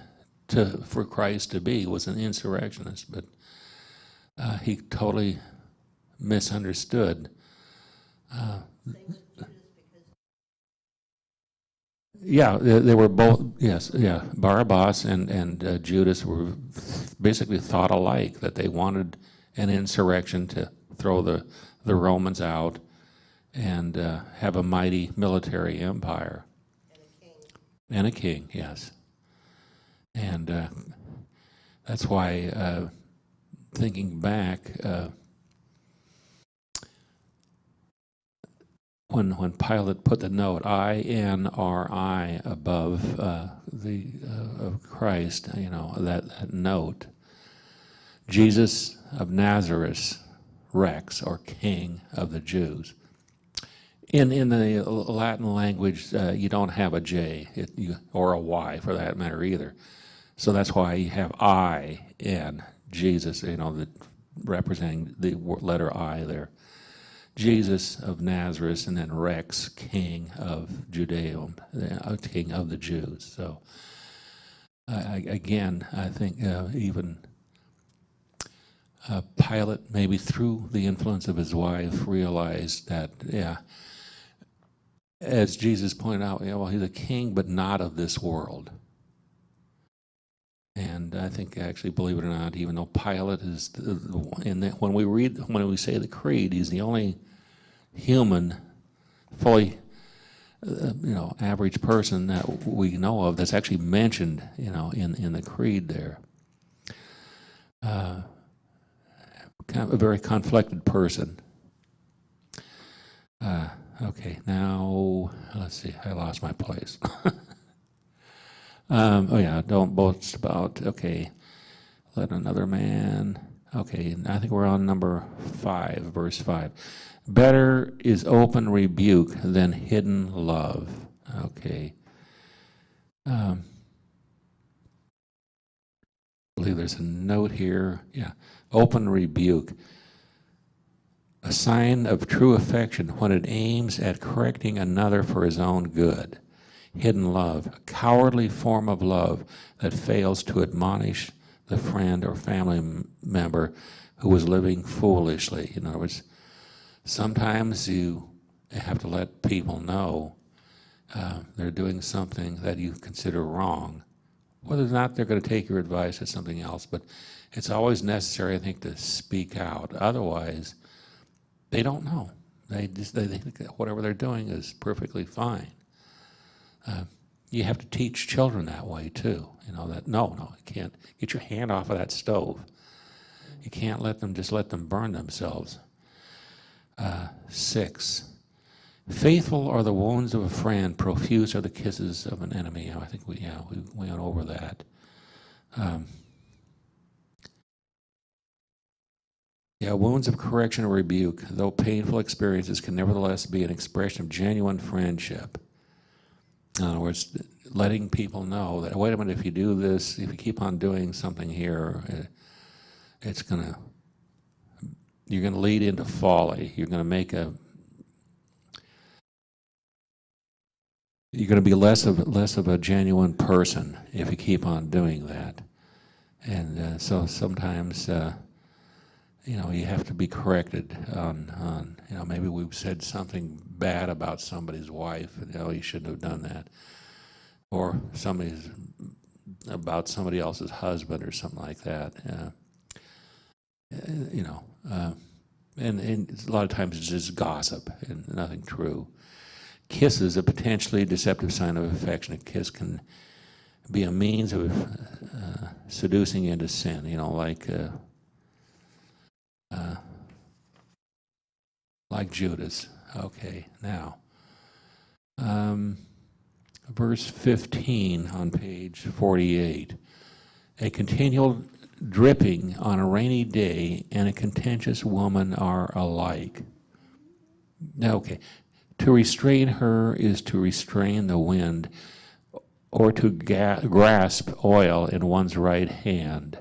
for Christ to be, was an insurrectionist. But he totally misunderstood. Yeah, they were both, yes, yeah. Barabbas and Judas were basically thought alike, that they wanted an insurrection to throw the Romans out and have a mighty military empire. And a king, yes. And that's why, thinking back, when Pilate put the note INRI above of Christ, that note, Jesus of Nazareth, Rex, or King of the Jews. In the Latin language, you don't have a J or a Y for that matter either. So that's why you have I in Jesus, representing the letter I there. Jesus of Nazareth, and then Rex, King of Judea, King of the Jews. So again, I think even Pilate, maybe through the influence of his wife, realized that, yeah, as Jesus pointed out, yeah, well, he's a king, but not of this world. And I think, actually, believe it or not, even though Pilate is when we say the creed, he's the only human, fully, average person that we know of that's actually mentioned, in the creed there. Kind of a very conflicted person. Okay, now let's see. I lost my place. Don't boast about. Okay, let another man. Okay, I think we're on number 5, verse 5. Better is open rebuke than hidden love. Okay. I believe there's a note here. Yeah, open rebuke. A sign of true affection when it aims at correcting another for his own good. Hidden love, a cowardly form of love that fails to admonish the friend or family member who was living foolishly. In other words, sometimes you have to let people know they're doing something that you consider wrong. Whether or not they're going to take your advice is something else, but it's always necessary, I think, to speak out. Otherwise, they don't know. They think that whatever they're doing is perfectly fine. You have to teach children that way too. That no, you can't get your hand off of that stove. You can't let them burn themselves. 6. Faithful are the wounds of a friend, profuse are the kisses of an enemy. I think we went over that. Wounds of correction or rebuke, though painful experiences, can nevertheless be an expression of genuine friendship. In other words, letting people know that, wait a minute, if you do this, if you keep on doing something here, you're going to lead into folly. You're going to be less of a genuine person if you keep on doing that. And so sometimes, you have to be corrected on maybe we've said something bad about somebody's wife, and you shouldn't have done that. Or about somebody else's husband or something like that. And a lot of times it's just gossip and nothing true. Kiss is a potentially deceptive sign of affection. A kiss can be a means of seducing into sin, like Judas. Okay, now, verse 15 on page 48. A continual dripping on a rainy day and a contentious woman are alike. Okay, to restrain her is to restrain the wind, or to grasp oil in one's right hand.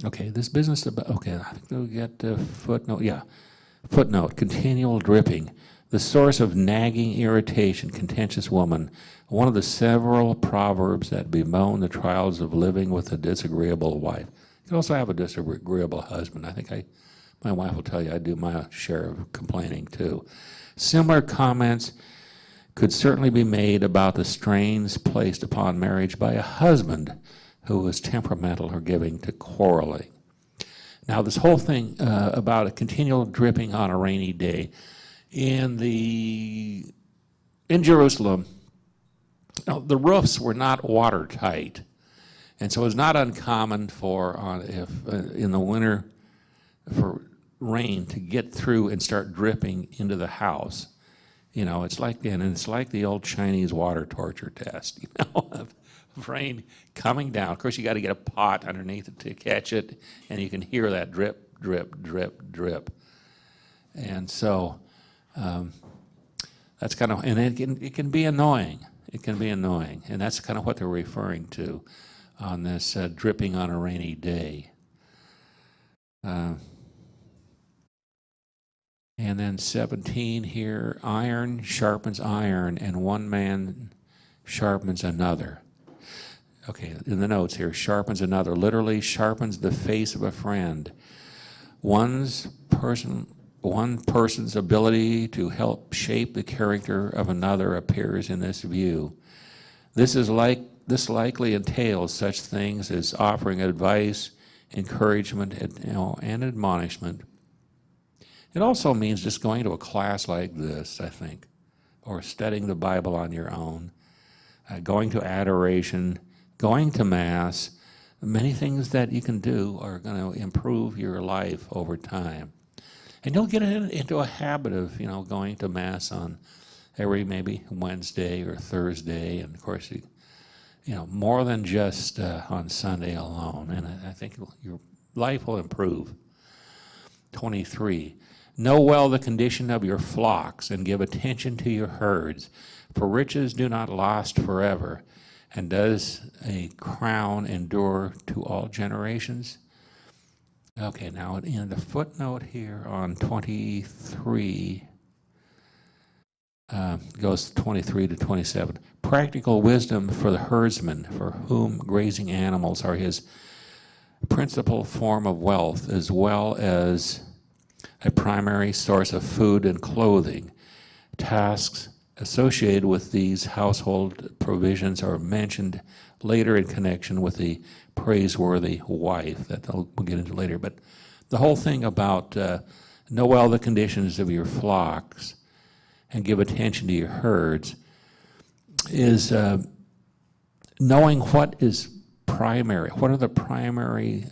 Okay, this business about, okay, I think we'll get footnote, footnote, continual dripping, the source of nagging irritation, contentious woman, one of the several proverbs that bemoan the trials of living with a disagreeable wife. You can also have a disagreeable husband. I think my wife will tell you I do my share of complaining too. Similar comments could certainly be made about the strains placed upon marriage by a husband who was temperamental or giving to quarreling. Now, this whole thing about a continual dripping on a rainy day, in Jerusalem, the roofs were not watertight, and so it's not uncommon in the winter for rain to get through and start dripping into the house. It's like the old Chinese water torture test, of rain coming down. Of course, you got to get a pot underneath it to catch it, and you can hear that drip, drip, drip, drip. And so that's kind of, and it can be annoying. It can be annoying, and that's kind of what they're referring to on this dripping on a rainy day. And then 17 here, iron sharpens iron, and one man sharpens another. Okay, in the notes here, sharpens another, literally sharpens the face of a friend. One person's ability to help shape the character of another appears in this view. This likely entails such things as offering advice, encouragement, and admonishment. It also means just going to a class like this, I think, or studying the Bible on your own, going to adoration, going to Mass. Many things that you can do are going to improve your life over time. And you'll get into a habit of, going to Mass on every maybe Wednesday or Thursday, and of course, more than just on Sunday alone. And I think your life will improve. 23. Know well the condition of your flocks and give attention to your herds, for riches do not last forever, and does a crown endure to all generations? Okay, now in the footnote here on 23, goes 23 to 27. Practical wisdom for the herdsman, for whom grazing animals are his principal form of wealth, as well as a primary source of food and clothing. Tasks associated with these household provisions are mentioned later in connection with the praiseworthy wife that we'll get into later. But the whole thing about know well the conditions of your flocks and give attention to your herds is knowing what is primary, what are the primary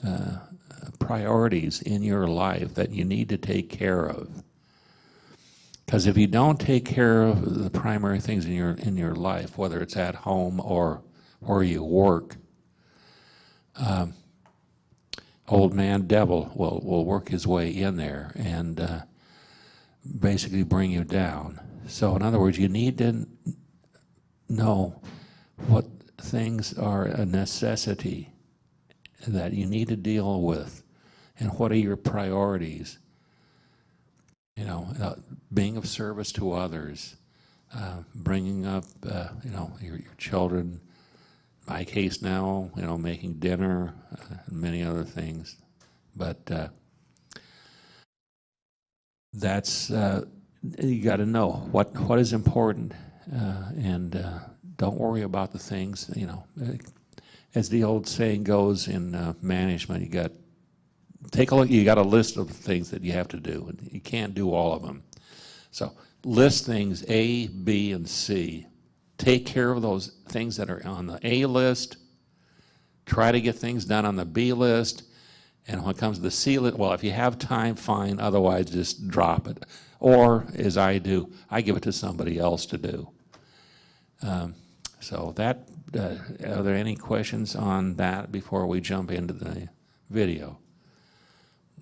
priorities in your life that you need to take care of. Because if you don't take care of the primary things in your life, whether it's at home or where you work, old man devil will work his way in there and basically bring you down. So in other words, you need to know what things are a necessity that you need to deal with, and what are your priorities. Being of service to others, bringing up, your children. In my case now, making dinner, and many other things. But that's you got to know what is important, and don't worry about the things. As the old saying goes in management, you got. Take a look, you got a list of things that you have to do, and you can't do all of them. So list things A, B, and C. Take care of those things that are on the A list. Try to get things done on the B list. And when it comes to the C list, well, if you have time, fine. Otherwise, just drop it. Or, as I do, I give it to somebody else to do. So that, are there any questions on that before we jump into the video?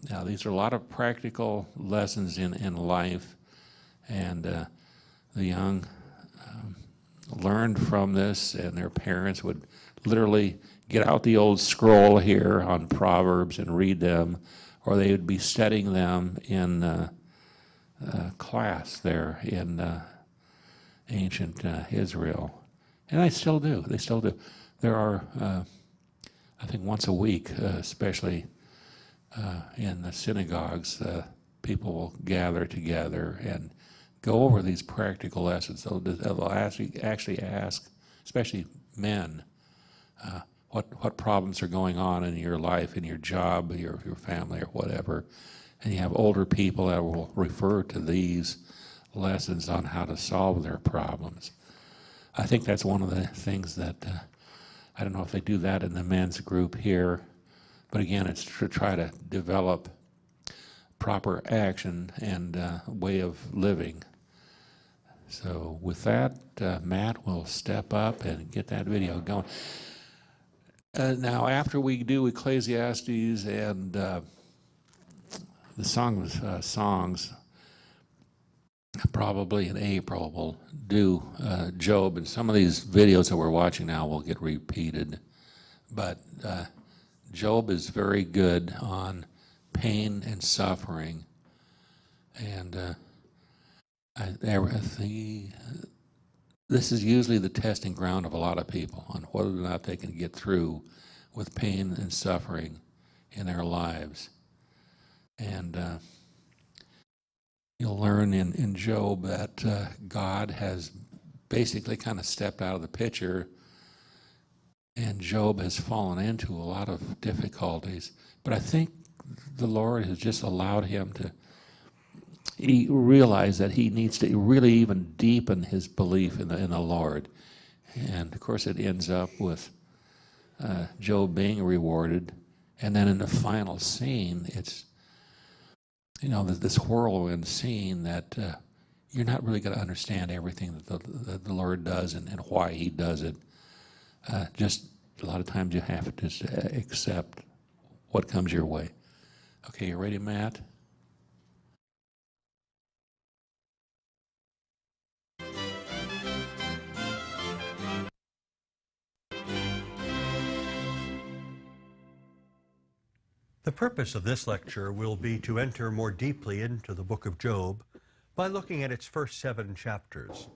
Now, these are a lot of practical lessons in life, and the young learned from this, and their parents would literally get out the old scroll here on Proverbs and read them, or they would be studying them in class there in ancient Israel. And they still do. They still do. There are, I think once a week, especially in the synagogues, people will gather together and go over these practical lessons. They'll actually ask, especially men, what problems are going on in your life, in your job, your family, or whatever. And you have older people that will refer to these lessons on how to solve their problems. I think that's one of the things that, I don't know if they do that in the men's group here, but again, it's to try to develop proper action and way of living. So with that, Matt will step up and get that video going. Now, after we do Ecclesiastes and the songs, probably in April, we'll do Job, and some of these videos that we're watching now will get repeated. But Job is very good on pain and suffering. And this is usually the testing ground of a lot of people on whether or not they can get through with pain and suffering in their lives. And you'll learn in Job that God has basically kind of stepped out of the picture, and Job has fallen into a lot of difficulties. But I think the Lord has just allowed him to realize that he needs to really even deepen his belief in the Lord. And of course it ends up with Job being rewarded. And then in the final scene, it's, this whirlwind scene that you're not really going to understand everything that the Lord does and why he does it. Just a lot of times you have to just accept what comes your way. Okay, you ready, Matt? The purpose of this lecture will be to enter more deeply into the book of Job by looking at its first 7 chapters.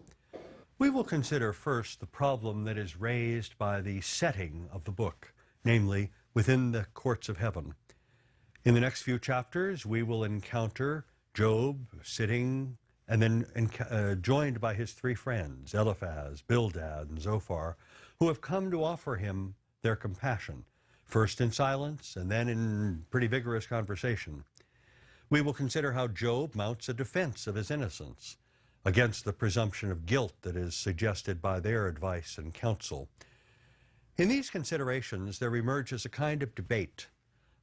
We will consider first the problem that is raised by the setting of the book, namely within the courts of heaven. In the next few chapters, we will encounter Job sitting and then joined by his 3 friends, Eliphaz, Bildad, and Zophar, who have come to offer him their compassion, first in silence and then in pretty vigorous conversation. We will consider how Job mounts a defense of his innocence against the presumption of guilt that is suggested by their advice and counsel. In these considerations, there emerges a kind of debate,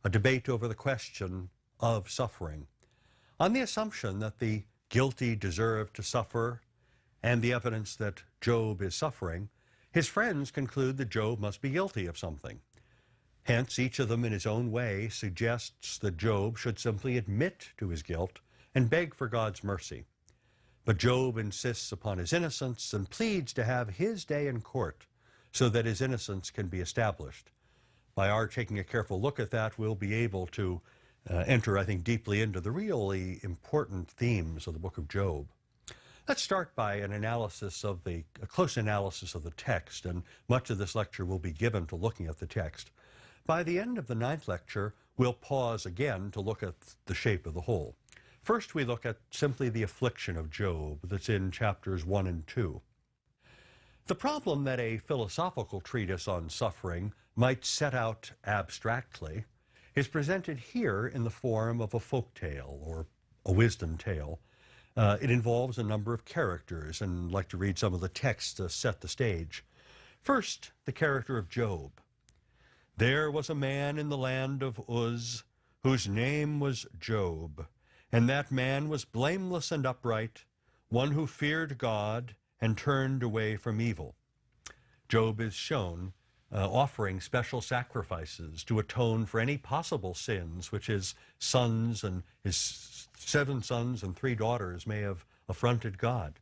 a debate over the question of suffering. On the assumption that the guilty deserve to suffer and the evidence that Job is suffering, his friends conclude that Job must be guilty of something. Hence, each of them in his own way suggests that Job should simply admit to his guilt and beg for God's mercy. But Job insists upon his innocence and pleads to have his day in court so that his innocence can be established. By our taking a careful look at that, we'll be able to enter, I think, deeply into the really important themes of the book of Job. Let's start by a close analysis of the text, and much of this lecture will be given to looking at the text. By the end of the 9th lecture, we'll pause again to look at the shape of the whole. First, we look at simply the affliction of Job that's in chapters 1 and 2. The problem that a philosophical treatise on suffering might set out abstractly is presented here in the form of a folk tale or a wisdom tale. It involves a number of characters, and I'd like to read some of the text to set the stage. First, the character of Job. There was a man in the land of Uz, whose name was Job, and that man was blameless and upright, one who feared God and turned away from evil. Job is shown offering special sacrifices to atone for any possible sins which his 7 sons and 3 daughters may have affronted God.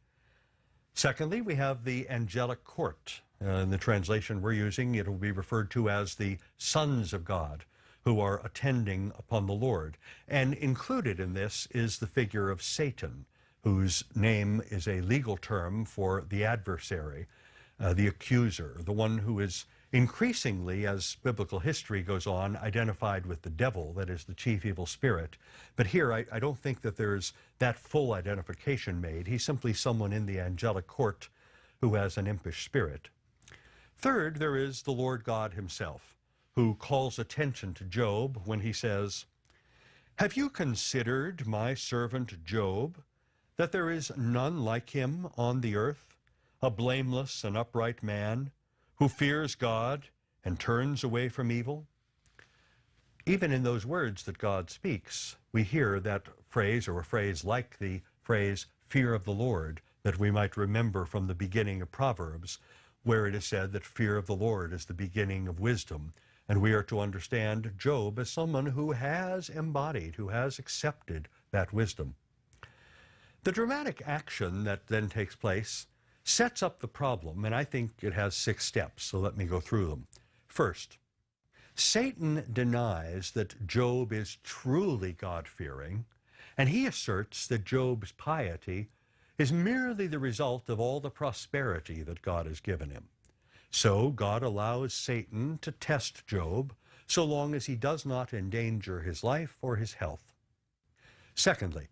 Secondly, we have the angelic court. In the translation we're using, it will be referred to as the sons of God, who are attending upon the Lord. And included in this is the figure of Satan, whose name is a legal term for the adversary, the accuser, the one who is increasingly, as biblical history goes on, identified with the devil, that is the chief evil spirit. But here, I don't think that there's that full identification made. He's simply someone in the angelic court who has an impish spirit. Third, there is the Lord God himself, who calls attention to Job when he says, "Have you considered my servant Job, that there is none like him on the earth, a blameless and upright man, who fears God and turns away from evil?" Even in those words that God speaks, we hear that phrase, or a phrase like the phrase, fear of the Lord, that we might remember from the beginning of Proverbs, where it is said that fear of the Lord is the beginning of wisdom. And we are to understand Job as someone who has embodied, who has accepted that wisdom. The dramatic action that then takes place sets up the problem, and I think it has 6 steps, so let me go through them. First, Satan denies that Job is truly God-fearing, and he asserts that Job's piety is merely the result of all the prosperity that God has given him. So God allows Satan to test Job so long as he does not endanger his life or his health. Secondly,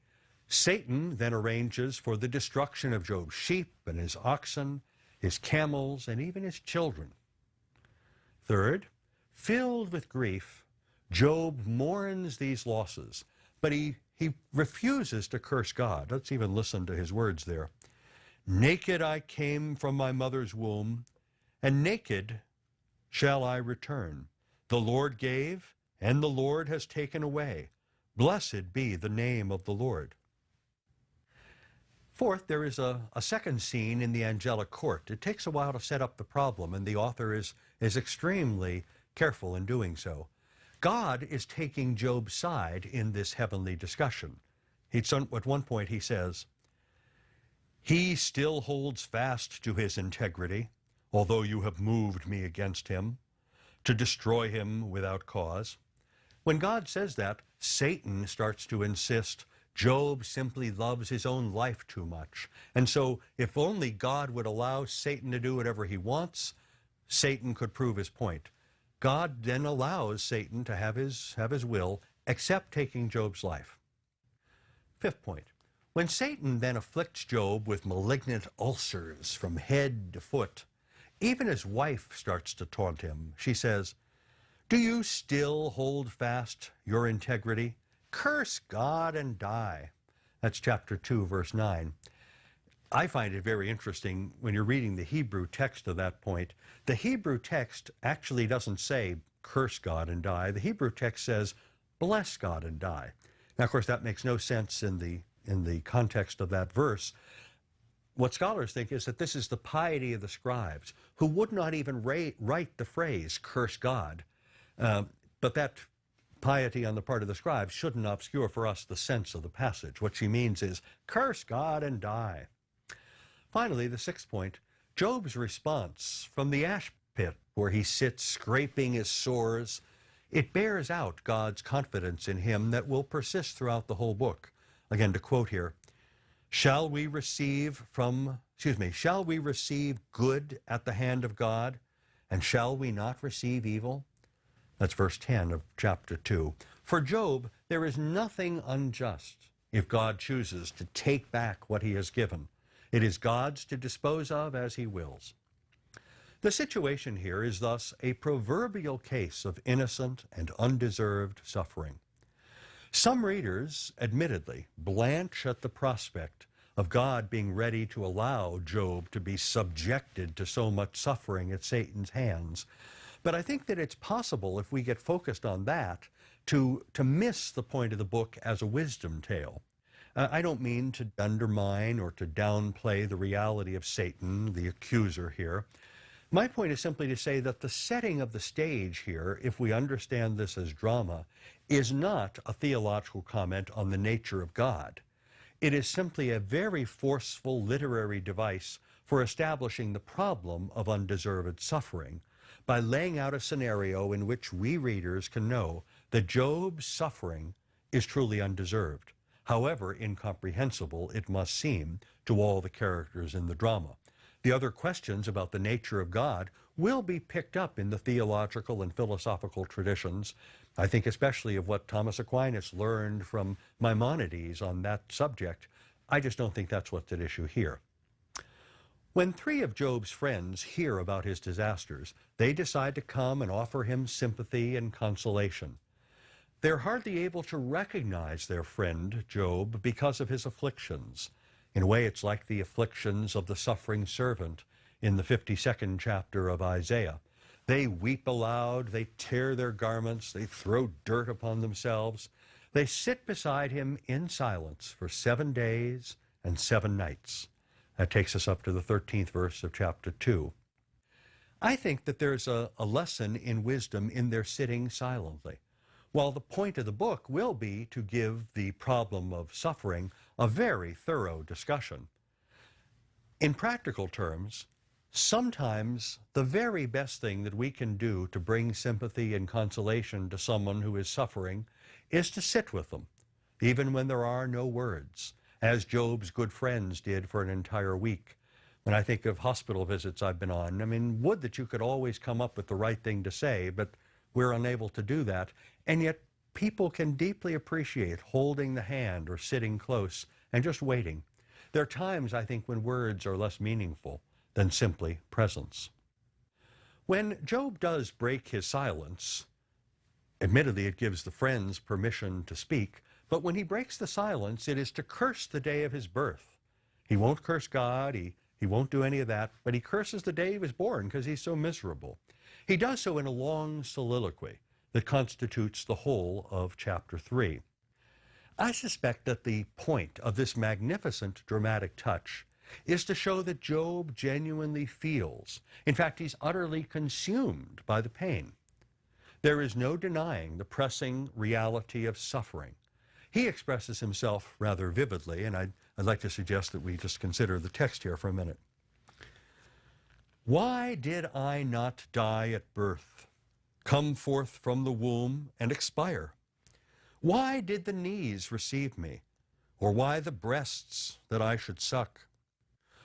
Satan then arranges for the destruction of Job's sheep and his oxen, his camels, and even his children. Third, filled with grief, Job mourns these losses, but he refuses to curse God. Let's even listen to his words there. Naked I came from my mother's womb, and naked shall I return. The Lord gave, and the Lord has taken away. Blessed be the name of the Lord. Fourth, there is a second scene in the angelic court. It takes a while to set up the problem, and the author is extremely careful in doing so. God is taking Job's side in this heavenly discussion. At one point he says, "He still holds fast to his integrity, although you have moved me against him, to destroy him without cause." When God says that, Satan starts to insist Job simply loves his own life too much. And so if only God would allow Satan to do whatever he wants, Satan could prove his point. God then allows Satan to have his will, except taking Job's life. Fifth point, when Satan then afflicts Job with malignant ulcers from head to foot, even his wife starts to taunt him. She says, "Do you still hold fast your integrity? Curse God and die." That's chapter 2, verse 9. I find it very interesting when you're reading the Hebrew text of that point. The Hebrew text actually doesn't say curse God and die. The Hebrew text says bless God and die. Now, of course, that makes no sense in the context of that verse. What scholars think is that this is the piety of the scribes, who would not even write the phrase curse God. But that piety on the part of the scribes shouldn't obscure for us the sense of the passage. What she means is curse God and die. Finally, the sixth point, Job's response from the ash pit where he sits scraping his sores, it bears out God's confidence in him that will persist throughout the whole book. Again, to quote here, shall we receive good at the hand of God, and shall we not receive evil? That's verse 10 of chapter 2. For Job, there is nothing unjust if God chooses to take back what he has given. It is God's to dispose of as he wills. The situation here is thus a proverbial case of innocent and undeserved suffering. Some readers, admittedly, blanch at the prospect of God being ready to allow Job to be subjected to so much suffering at Satan's hands. But I think that it's possible, if we get focused on that, to miss the point of the book as a wisdom tale. I don't mean to undermine or to downplay the reality of Satan, the accuser here. My point is simply to say that the setting of the stage here, if we understand this as drama, is not a theological comment on the nature of God. It is simply a very forceful literary device for establishing the problem of undeserved suffering by laying out a scenario in which we readers can know that Job's suffering is truly undeserved, however incomprehensible it must seem to all the characters in the drama. The other questions about the nature of God will be picked up in the theological and philosophical traditions. I think especially of what Thomas Aquinas learned from Maimonides on that subject. I just don't think that's what's at issue here. When three of Job's friends hear about his disasters, they decide to come and offer him sympathy and consolation. They're hardly able to recognize their friend, Job, because of his afflictions. In a way, it's like the afflictions of the suffering servant in the 52nd chapter of Isaiah. They weep aloud, they tear their garments, they throw dirt upon themselves. They sit beside him in silence for 7 days and 7 nights. That takes us up to the 13th verse of chapter 2. I think that there's a lesson in wisdom in their sitting silently. While the point of the book will be to give the problem of suffering a very thorough discussion, in practical terms, Sometimes the very best thing that we can do to bring sympathy and consolation to someone who is suffering is to sit with them, even when there are no words, as Job's good friends did for an entire week. When I think of hospital visits I've been on, I mean, would that you could always come up with the right thing to say, but we're unable to do that. And yet people can deeply appreciate holding the hand or sitting close and just waiting. There are times, I think, when words are less meaningful than simply presence. When Job does break his silence, admittedly it gives the friends permission to speak, but when he breaks the silence, it is to curse the day of his birth. He won't curse God, he won't do any of that, but he curses the day he was born because he's so miserable. He does so in a long soliloquy that constitutes the whole of chapter 3. I suspect that the point of this magnificent dramatic touch is to show that Job genuinely feels. In fact, he's utterly consumed by the pain. There is no denying the pressing reality of suffering. He expresses himself rather vividly, and I'd like to suggest that we just consider the text here for a minute. Why did I not die at birth, come forth from the womb and expire? Why did the knees receive me, or why the breasts that I should suck?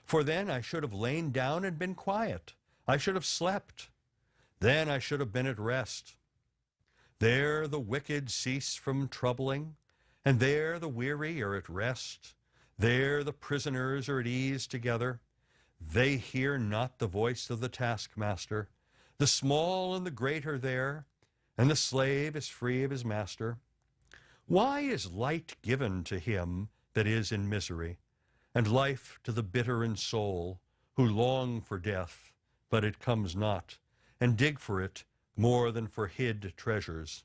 For then I should have lain down and been quiet. I should have slept. Then I should have been at rest. There the wicked cease from troubling, and there the weary are at rest. There the prisoners are at ease together. They hear not the voice of the taskmaster. The small and the great are there, and the slave is free of his master. Why is light given to him that is in misery, and life to the bitter in soul, who long for death, but it comes not, and dig for it more than for hid treasures?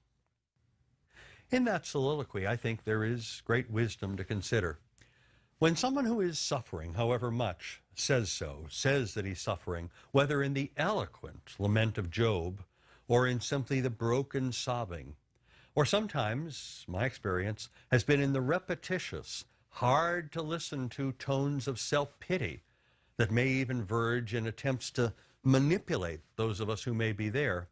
In that soliloquy, I think there is great wisdom to consider. When someone who is suffering, however much, says so, says that he's suffering, whether in the eloquent lament of Job or in simply the broken sobbing, or sometimes, my experience, has been in the repetitious, hard to listen to tones of self-pity that may even verge in attempts to manipulate those of us who may be there,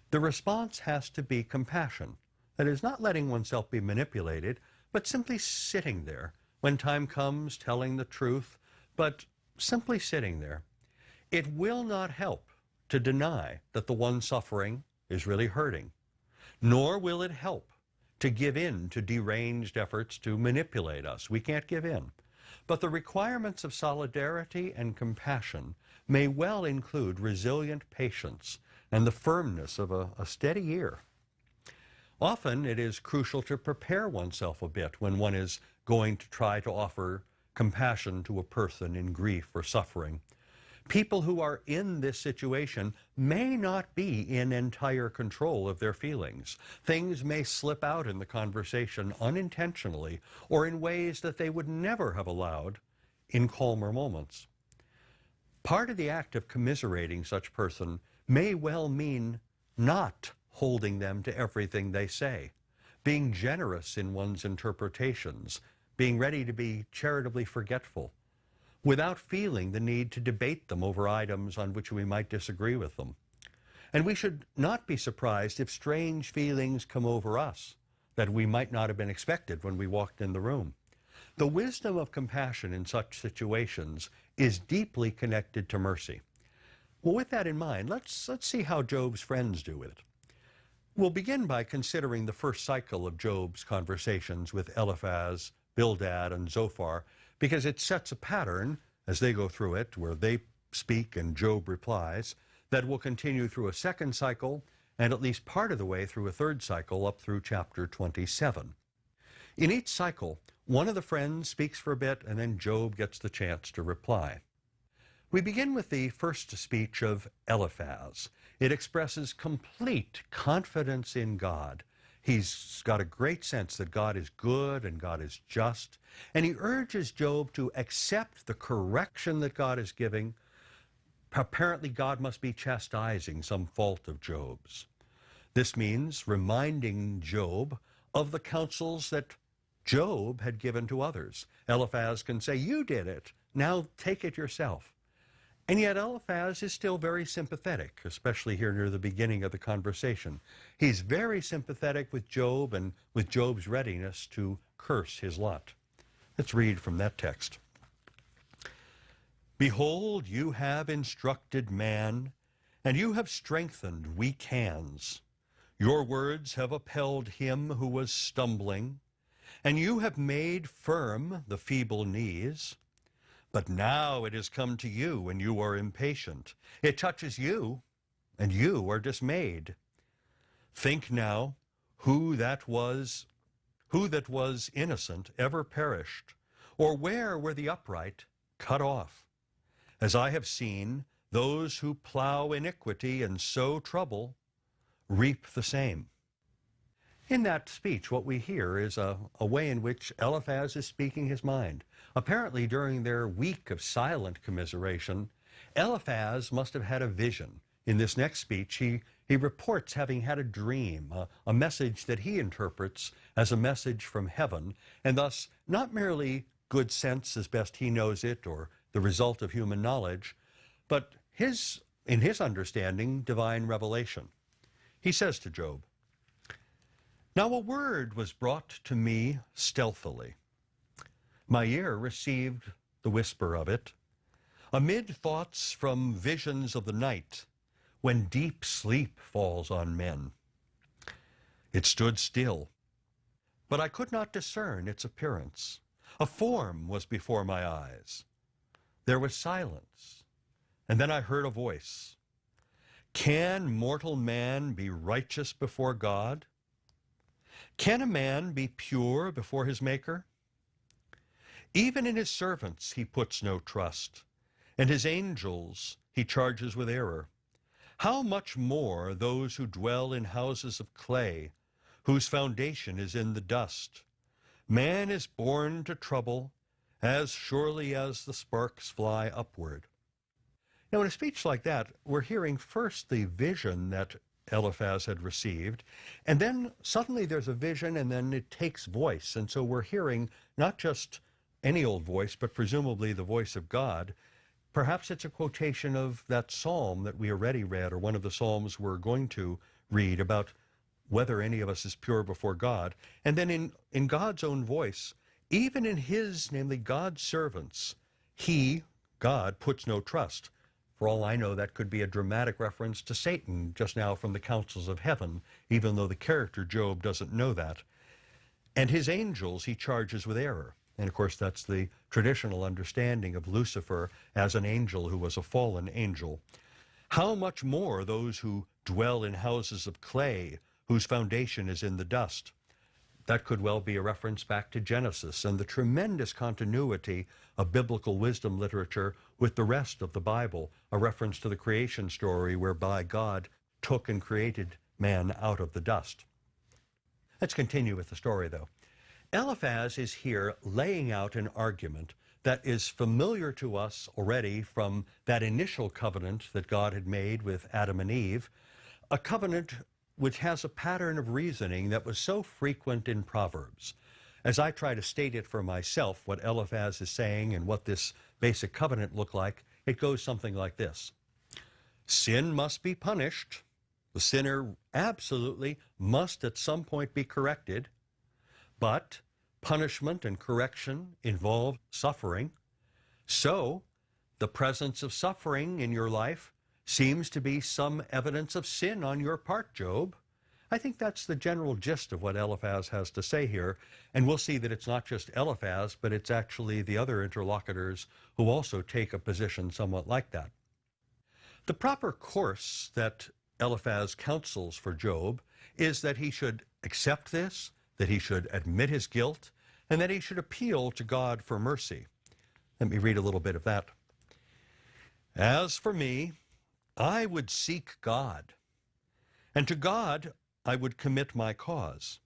the response has to be compassion. That is, not letting oneself be manipulated, but simply sitting there when time comes, telling the truth, but simply sitting there. It will not help to deny that the one suffering is really hurting, nor will it help to give in to deranged efforts to manipulate us. We can't give in. But the requirements of solidarity and compassion may well include resilient patience and the firmness of a steady ear. Often it is crucial to prepare oneself a bit when one is going to try to offer compassion to a person in grief or suffering. People who are in this situation may not be in entire control of their feelings. Things may slip out in the conversation unintentionally or in ways that they would never have allowed in calmer moments. Part of the act of commiserating such person may well mean not holding them to everything they say, being generous in one's interpretations, being ready to be charitably forgetful, without feeling the need to debate them over items on which we might disagree with them. And we should not be surprised if strange feelings come over us that we might not have been expected when we walked in the room. The wisdom of compassion in such situations is deeply connected to mercy. Well, with that in mind, let's see how Job's friends do it. We'll begin by considering the first cycle of Job's conversations with Eliphaz, Bildad, and Zophar, because it sets a pattern as they go through it, where they speak and Job replies, that will continue through a second cycle and at least part of the way through a third cycle up through chapter 27. In each cycle, one of the friends speaks for a bit and then Job gets the chance to reply. We begin with the first speech of Eliphaz. It expresses complete confidence in God. He's got a great sense that God is good and God is just, and he urges Job to accept the correction that God is giving. Apparently, God must be chastising some fault of Job's. This means reminding Job of the counsels that Job had given to others. Eliphaz can say, "You did it. Now take it yourself." And yet Eliphaz is still very sympathetic, especially here near the beginning of the conversation. He's very sympathetic with Job and with Job's readiness to curse his lot. Let's read from that text. Behold, you have instructed man, and you have strengthened weak hands. Your words have upheld him who was stumbling, and you have made firm the feeble knees. But now it has come to you, and you are impatient. It touches you, and you are dismayed. Think now, who that was innocent ever perished, or where were the upright cut off? As I have seen, those who plow iniquity and sow trouble reap the same. In that speech, what we hear is a way in which Eliphaz is speaking his mind. Apparently, during their week of silent commiseration, Eliphaz must have had a vision. In this next speech, he reports having had a dream, a message that he interprets as a message from heaven, and thus not merely good sense as best he knows it or the result of human knowledge, but in his understanding, divine revelation. He says to Job, "Now a word was brought to me stealthily. My ear received the whisper of it, amid thoughts from visions of the night, when deep sleep falls on men. It stood still, but I could not discern its appearance. A form was before my eyes. There was silence, and then I heard a voice. Can mortal man be righteous before God? Can a man be pure before his Maker? Even in his servants he puts no trust, and his angels he charges with error. How much more those who dwell in houses of clay, whose foundation is in the dust? Man is born to trouble, as surely as the sparks fly upward." Now, in a speech like that, we're hearing first the vision that Eliphaz had received, and then suddenly there's a vision, and then it takes voice. And so we're hearing not just any old voice, but presumably the voice of God. Perhaps it's a quotation of that psalm that we already read, or one of the psalms we're going to read about whether any of us is pure before God. And then in God's own voice, even in his, namely God's servants, he, God, puts no trust. For all I know, that could be a dramatic reference to Satan just now from the councils of heaven, even though the character Job doesn't know that. And his angels he charges with error. And of course, that's the traditional understanding of Lucifer as an angel who was a fallen angel. How much more those who dwell in houses of clay, whose foundation is in the dust? That could well be a reference back to Genesis and the tremendous continuity of biblical wisdom literature with the rest of the Bible, a reference to the creation story whereby God took and created man out of the dust. Let's continue with the story, though. Eliphaz is here laying out an argument that is familiar to us already from that initial covenant that God had made with Adam and Eve, a covenant which has a pattern of reasoning that was so frequent in Proverbs. As I try to state it for myself, what Eliphaz is saying and what this basic covenant looked like, it goes something like this. Sin must be punished. The sinner absolutely must at some point be corrected, but punishment and correction involve suffering. So, the presence of suffering in your life seems to be some evidence of sin on your part, Job. I think that's the general gist of what Eliphaz has to say here, and we'll see that it's not just Eliphaz, but it's actually the other interlocutors who also take a position somewhat like that. The proper course that Eliphaz counsels for Job is that he should accept this, that he should admit his guilt, and that he should appeal to God for mercy. Let me read a little bit of that. As for me, I would seek God, and to God I would commit my cause,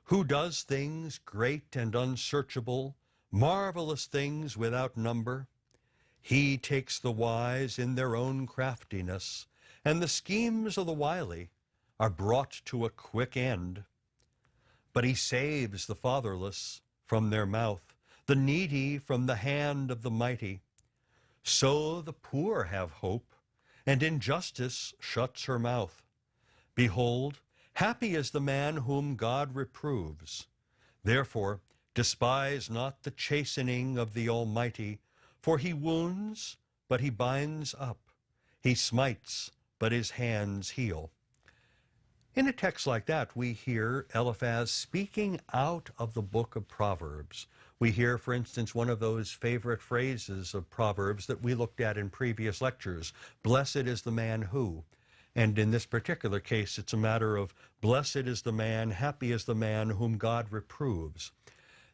who does things great and unsearchable, marvelous things without number. He takes the wise in their own craftiness, and the schemes of the wily are brought to a quick end. But he saves the fatherless from their mouth, the needy from the hand of the mighty. So the poor have hope, and injustice shuts her mouth. Behold, happy is the man whom God reproves. Therefore, despise not the chastening of the Almighty, for he wounds, but he binds up. He smites, but his hands heal. In a text like that, we hear Eliphaz speaking out of the book of Proverbs. We hear, for instance, one of those favorite phrases of Proverbs that we looked at in previous lectures, blessed is the man who. And in this particular case, it's a matter of blessed is the man, happy is the man whom God reproves.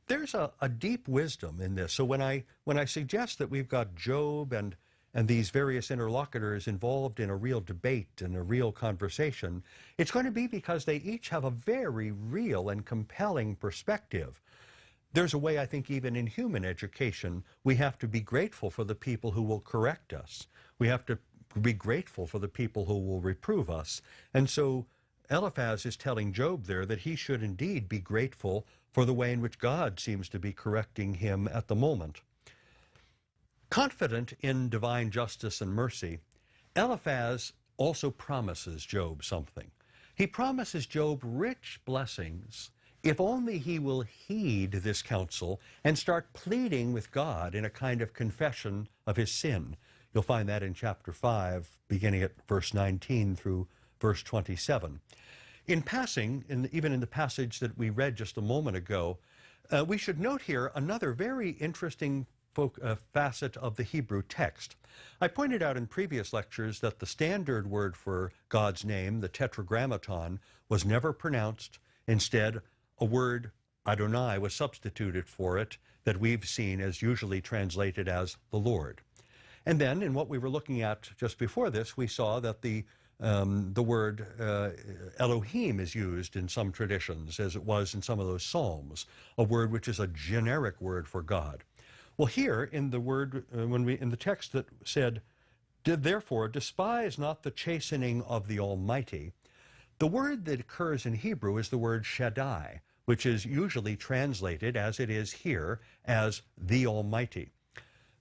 There's a deep wisdom in this. So when I suggest that we've got Job and these various interlocutors involved in a real debate and a real conversation, it's going to be because they each have a very real and compelling perspective. There's a way, I think, even in human education, we have to be grateful for the people who will correct us. We have to be grateful for the people who will reprove us. And so Eliphaz is telling Job there that he should indeed be grateful for the way in which God seems to be correcting him at the moment. Confident in divine justice and mercy, Eliphaz also promises Job something. He promises Job rich blessings if only he will heed this counsel and start pleading with God in a kind of confession of his sin. You'll find that in chapter 5, beginning at verse 19 through verse 27. In passing, even in the passage that we read just a moment ago, we should note here another very interesting facet of the Hebrew text. I pointed out in previous lectures that the standard word for God's name, the tetragrammaton, was never pronounced. Instead, a word, Adonai, was substituted for it that we've seen as usually translated as the Lord. And then in what we were looking at just before this, we saw that the word Elohim is used in some traditions, as it was in some of those psalms, a word which is a generic word for God. Well, here in the word, in the text that said, therefore despise not the chastening of the Almighty, the word that occurs in Hebrew is the word Shaddai, which is usually translated, as it is here, as the Almighty.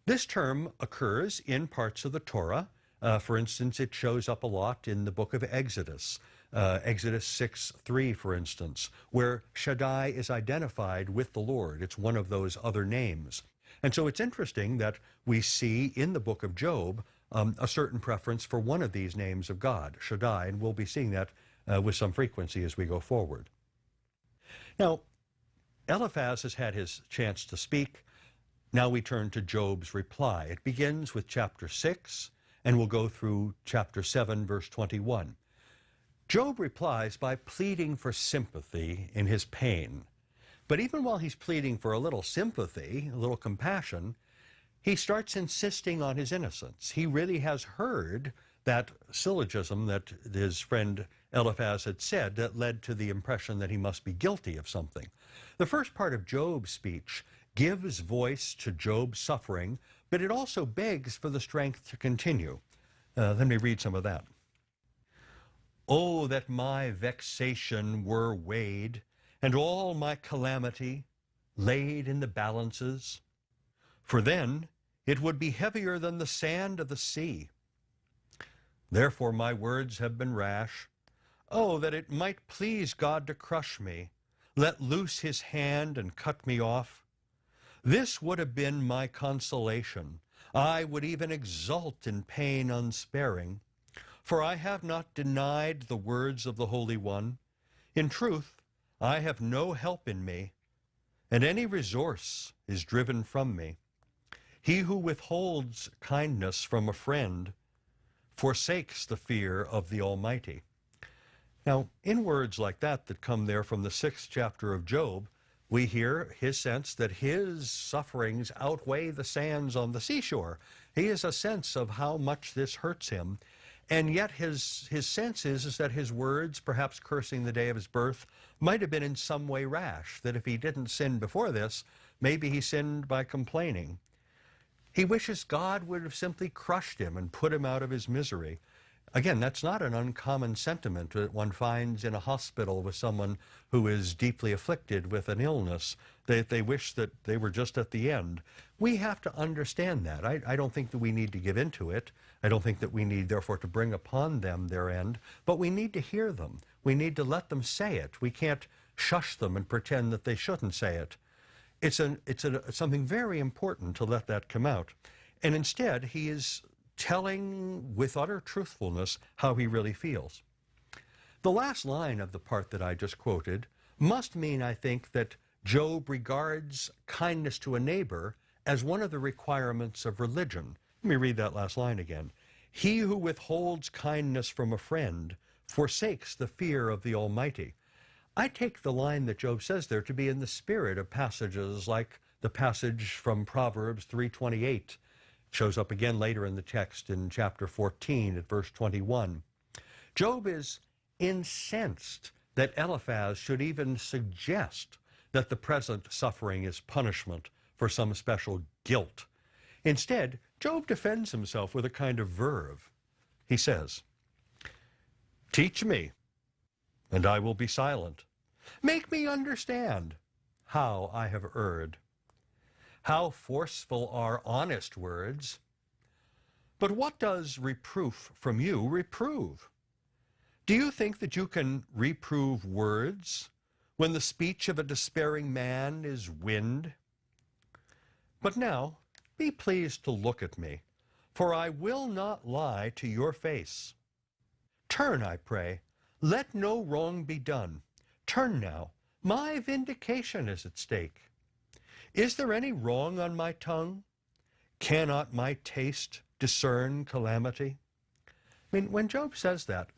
This term occurs in parts of the Torah. For instance, it shows up a lot in the book of Exodus, Exodus 6:3, for instance, where Shaddai is identified with the Lord. It's one of those other names. And so it's interesting that we see in the book of Job a certain preference for one of these names of God, Shaddai, and we'll be seeing that with some frequency as we go forward. Now, Eliphaz has had his chance to speak. Now we turn to Job's reply. It begins with chapter 6, and we'll go through chapter 7, verse 21. Job replies by pleading for sympathy in his pain. But even while he's pleading for a little sympathy, a little compassion, he starts insisting on his innocence. He really has heard that syllogism that his friend Eliphaz had said that led to the impression that he must be guilty of something. The first part of Job's speech gives voice to Job's suffering, but it also begs for the strength to continue. Let me read some of that. Oh, that my vexation were weighed, and all my calamity laid in the balances, for then it would be heavier than the sand of the sea. Therefore my words have been rash. Oh, that it might please God to crush me, let loose his hand and cut me off. This would have been my consolation. I would even exult in pain unsparing, for I have not denied the words of the Holy One. In truth, I have no help in me, and any resource is driven from me. He who withholds kindness from a friend forsakes the fear of the Almighty. Now, in words like that come there from the 6th chapter of Job, we hear his sense that his sufferings outweigh the sands on the seashore. He has a sense of how much this hurts him. And yet his sense is that his words, perhaps cursing the day of his birth, might have been in some way rash, that if he didn't sin before this, maybe he sinned by complaining. He wishes God would have simply crushed him and put him out of his misery. Again, that's not an uncommon sentiment that one finds in a hospital with someone who is deeply afflicted with an illness. They wish that they were just at the end. We have to understand that. I don't think that we need to give into it. I don't think that we need, therefore, to bring upon them their end. But we need to hear them. We need to let them say it. We can't shush them and pretend that they shouldn't say it. It's something very important to let that come out. And instead, he is telling with utter truthfulness how he really feels. The last line of the part that I just quoted must mean, I think, that Job regards kindness to a neighbor as one of the requirements of religion. Let me read that last line again. He who withholds kindness from a friend forsakes the fear of the Almighty. I take the line that Job says there to be in the spirit of passages like the passage from Proverbs 3:28. Shows up again later in the text in chapter 14 at verse 21. Job is incensed that Eliphaz should even suggest that the present suffering is punishment for some special guilt. Instead, Job defends himself with a kind of verve. He says, "Teach me, and I will be silent. Make me understand how I have erred. How forceful are honest words. But what does reproof from you reprove? Do you think that you can reprove words when the speech of a despairing man is wind? But now be pleased to look at me, for I will not lie to your face. Turn, I pray, let no wrong be done. Turn now, my vindication is at stake. Is there any wrong on my tongue? Cannot my taste discern calamity?" I mean, when Job says that,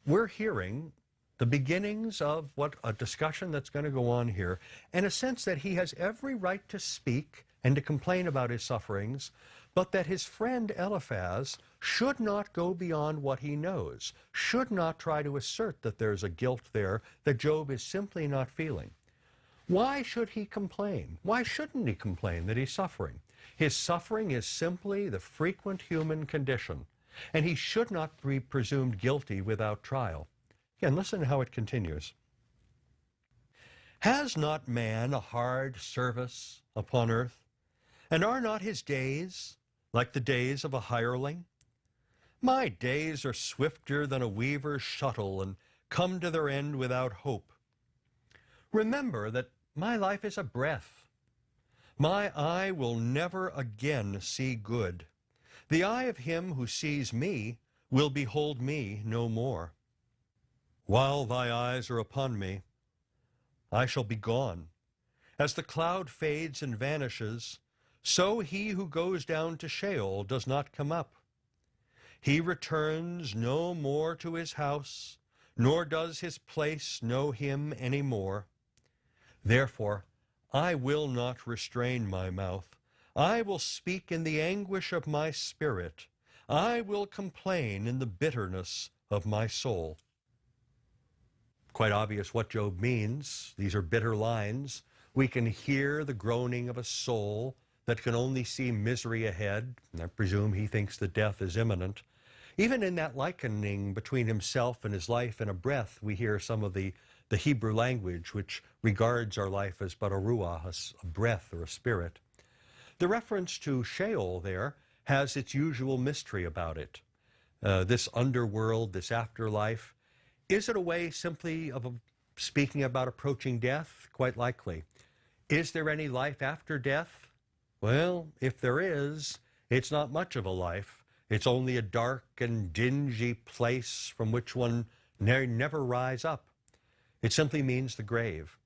we're hearing the beginnings of what a discussion that's going to go on here, and a sense that he has every right to speak and to complain about his sufferings, but that his friend Eliphaz should not go beyond what he knows, should not try to assert that there's a guilt there that Job is simply not feeling. Why should he complain? Why shouldn't he complain that he's suffering? His suffering is simply the frequent human condition, and he should not be presumed guilty without trial. Again, listen to how it continues. Has not man a hard service upon earth? And are not his days like the days of a hireling? My days are swifter than a weaver's shuttle and come to their end without hope. Remember that my life is a breath. My eye will never again see good. The eye of him who sees me will behold me no more. While thy eyes are upon me, I shall be gone. As the cloud fades and vanishes, so he who goes down to Sheol does not come up. He returns no more to his house, nor does his place know him any more. Therefore, I will not restrain my mouth. I will speak in the anguish of my spirit. I will complain in the bitterness of my soul. Quite obvious what Job means. These are bitter lines. We can hear the groaning of a soul that can only see misery ahead. And I presume he thinks that death is imminent. Even in that likening between himself and his life in a breath, we hear some of the Hebrew language, which regards our life as but a ruach, a breath or a spirit. The reference to Sheol there has its usual mystery about it. This underworld, this afterlife. Is it a way simply of speaking about approaching death? Quite likely. Is there any life after death? Well, if there is, it's not much of a life. It's only a dark and dingy place from which one never rise up. It simply means the grave.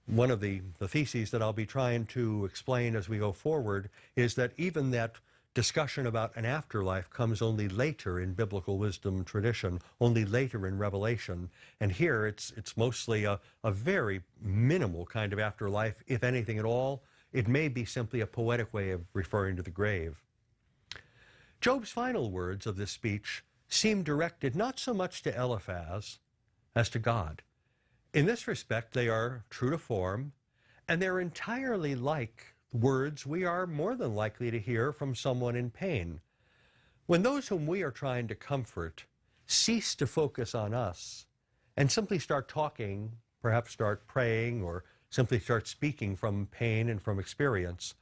One of the theses that I'll be trying to explain as we go forward is that even that discussion about an afterlife comes only later in biblical wisdom tradition, only later in Revelation. And here it's mostly a very minimal kind of afterlife, if anything at all. It may be simply a poetic way of referring to the grave. Job's final words of this speech seem directed not so much to Eliphaz as to God. In this respect, they are true to form, and they're entirely like words we are more than likely to hear from someone in pain. When those whom we are trying to comfort cease to focus on us and simply start talking, perhaps start praying, or simply start speaking from pain and from experience,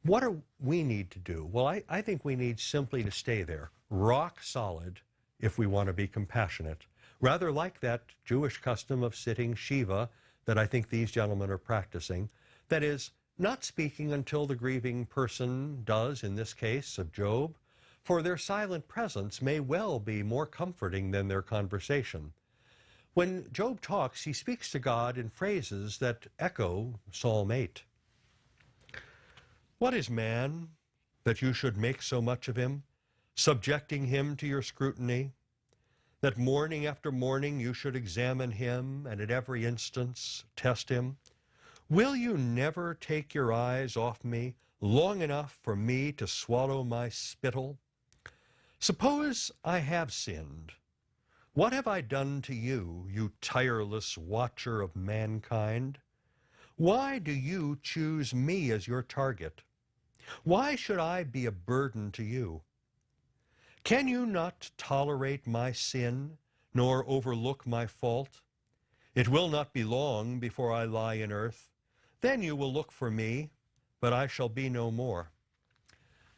what do we need to do? Well, I think we need simply to stay there, rock solid, if we want to be compassionate. Rather like that Jewish custom of sitting Shiva that I think these gentlemen are practicing. That is, not speaking until the grieving person does, in this case of Job, for their silent presence may well be more comforting than their conversation. When Job talks, he speaks to God in phrases that echo Psalm 8. What is man that you should make so much of him, subjecting him to your scrutiny? That morning after morning you should examine him and at every instance test him? Will you never take your eyes off me long enough for me to swallow my spittle? Suppose I have sinned. What have I done to you, you tireless watcher of mankind? Why do you choose me as your target? Why should I be a burden to you? Can you not tolerate my sin, nor overlook my fault? It will not be long before I lie in earth. Then you will look for me, but I shall be no more.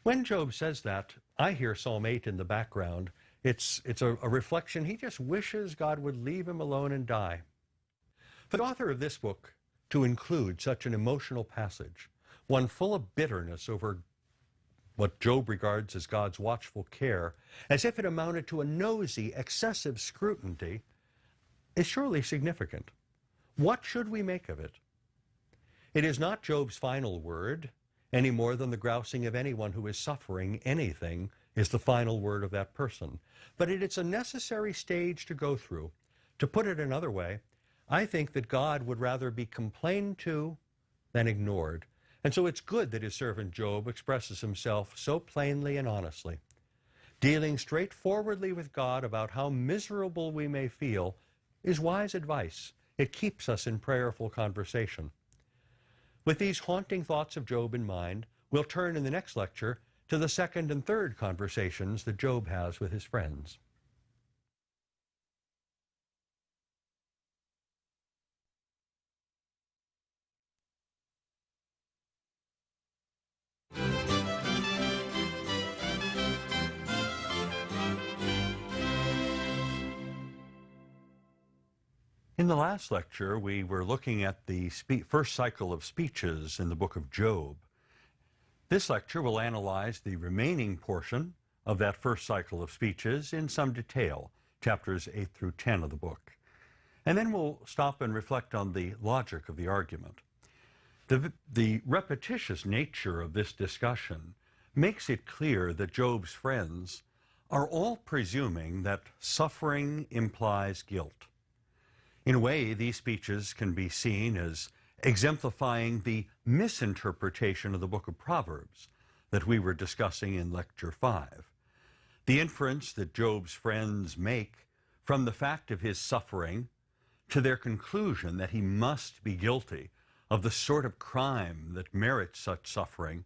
When Job says that, I hear Psalm 8 in the background. It's a reflection. He just wishes God would leave him alone and die. For the author of this book to include such an emotional passage, one full of bitterness over what Job regards as God's watchful care, as if it amounted to a nosy, excessive scrutiny, is surely significant. What should we make of it? It is not Job's final word, any more than the grousing of anyone who is suffering anything is the final word of that person. But it's a necessary stage to go through. To put it another way, I think that God would rather be complained to than ignored. And so it's good that his servant Job expresses himself so plainly and honestly. Dealing straightforwardly with God about how miserable we may feel is wise advice. It keeps us in prayerful conversation. With these haunting thoughts of Job in mind, we'll turn in the next lecture to the second and third conversations that Job has with his friends. In the last lecture, we were looking at the first cycle of speeches in the book of Job. This lecture will analyze the remaining portion of that first cycle of speeches in some detail, chapters 8 through 10 of the book. And then we'll stop and reflect on the logic of the argument. The repetitious nature of this discussion makes it clear that Job's friends are all presuming that suffering implies guilt. In a way, these speeches can be seen as exemplifying the misinterpretation of the book of Proverbs that we were discussing in Lecture 5. The inference that Job's friends make from the fact of his suffering to their conclusion that he must be guilty of the sort of crime that merits such suffering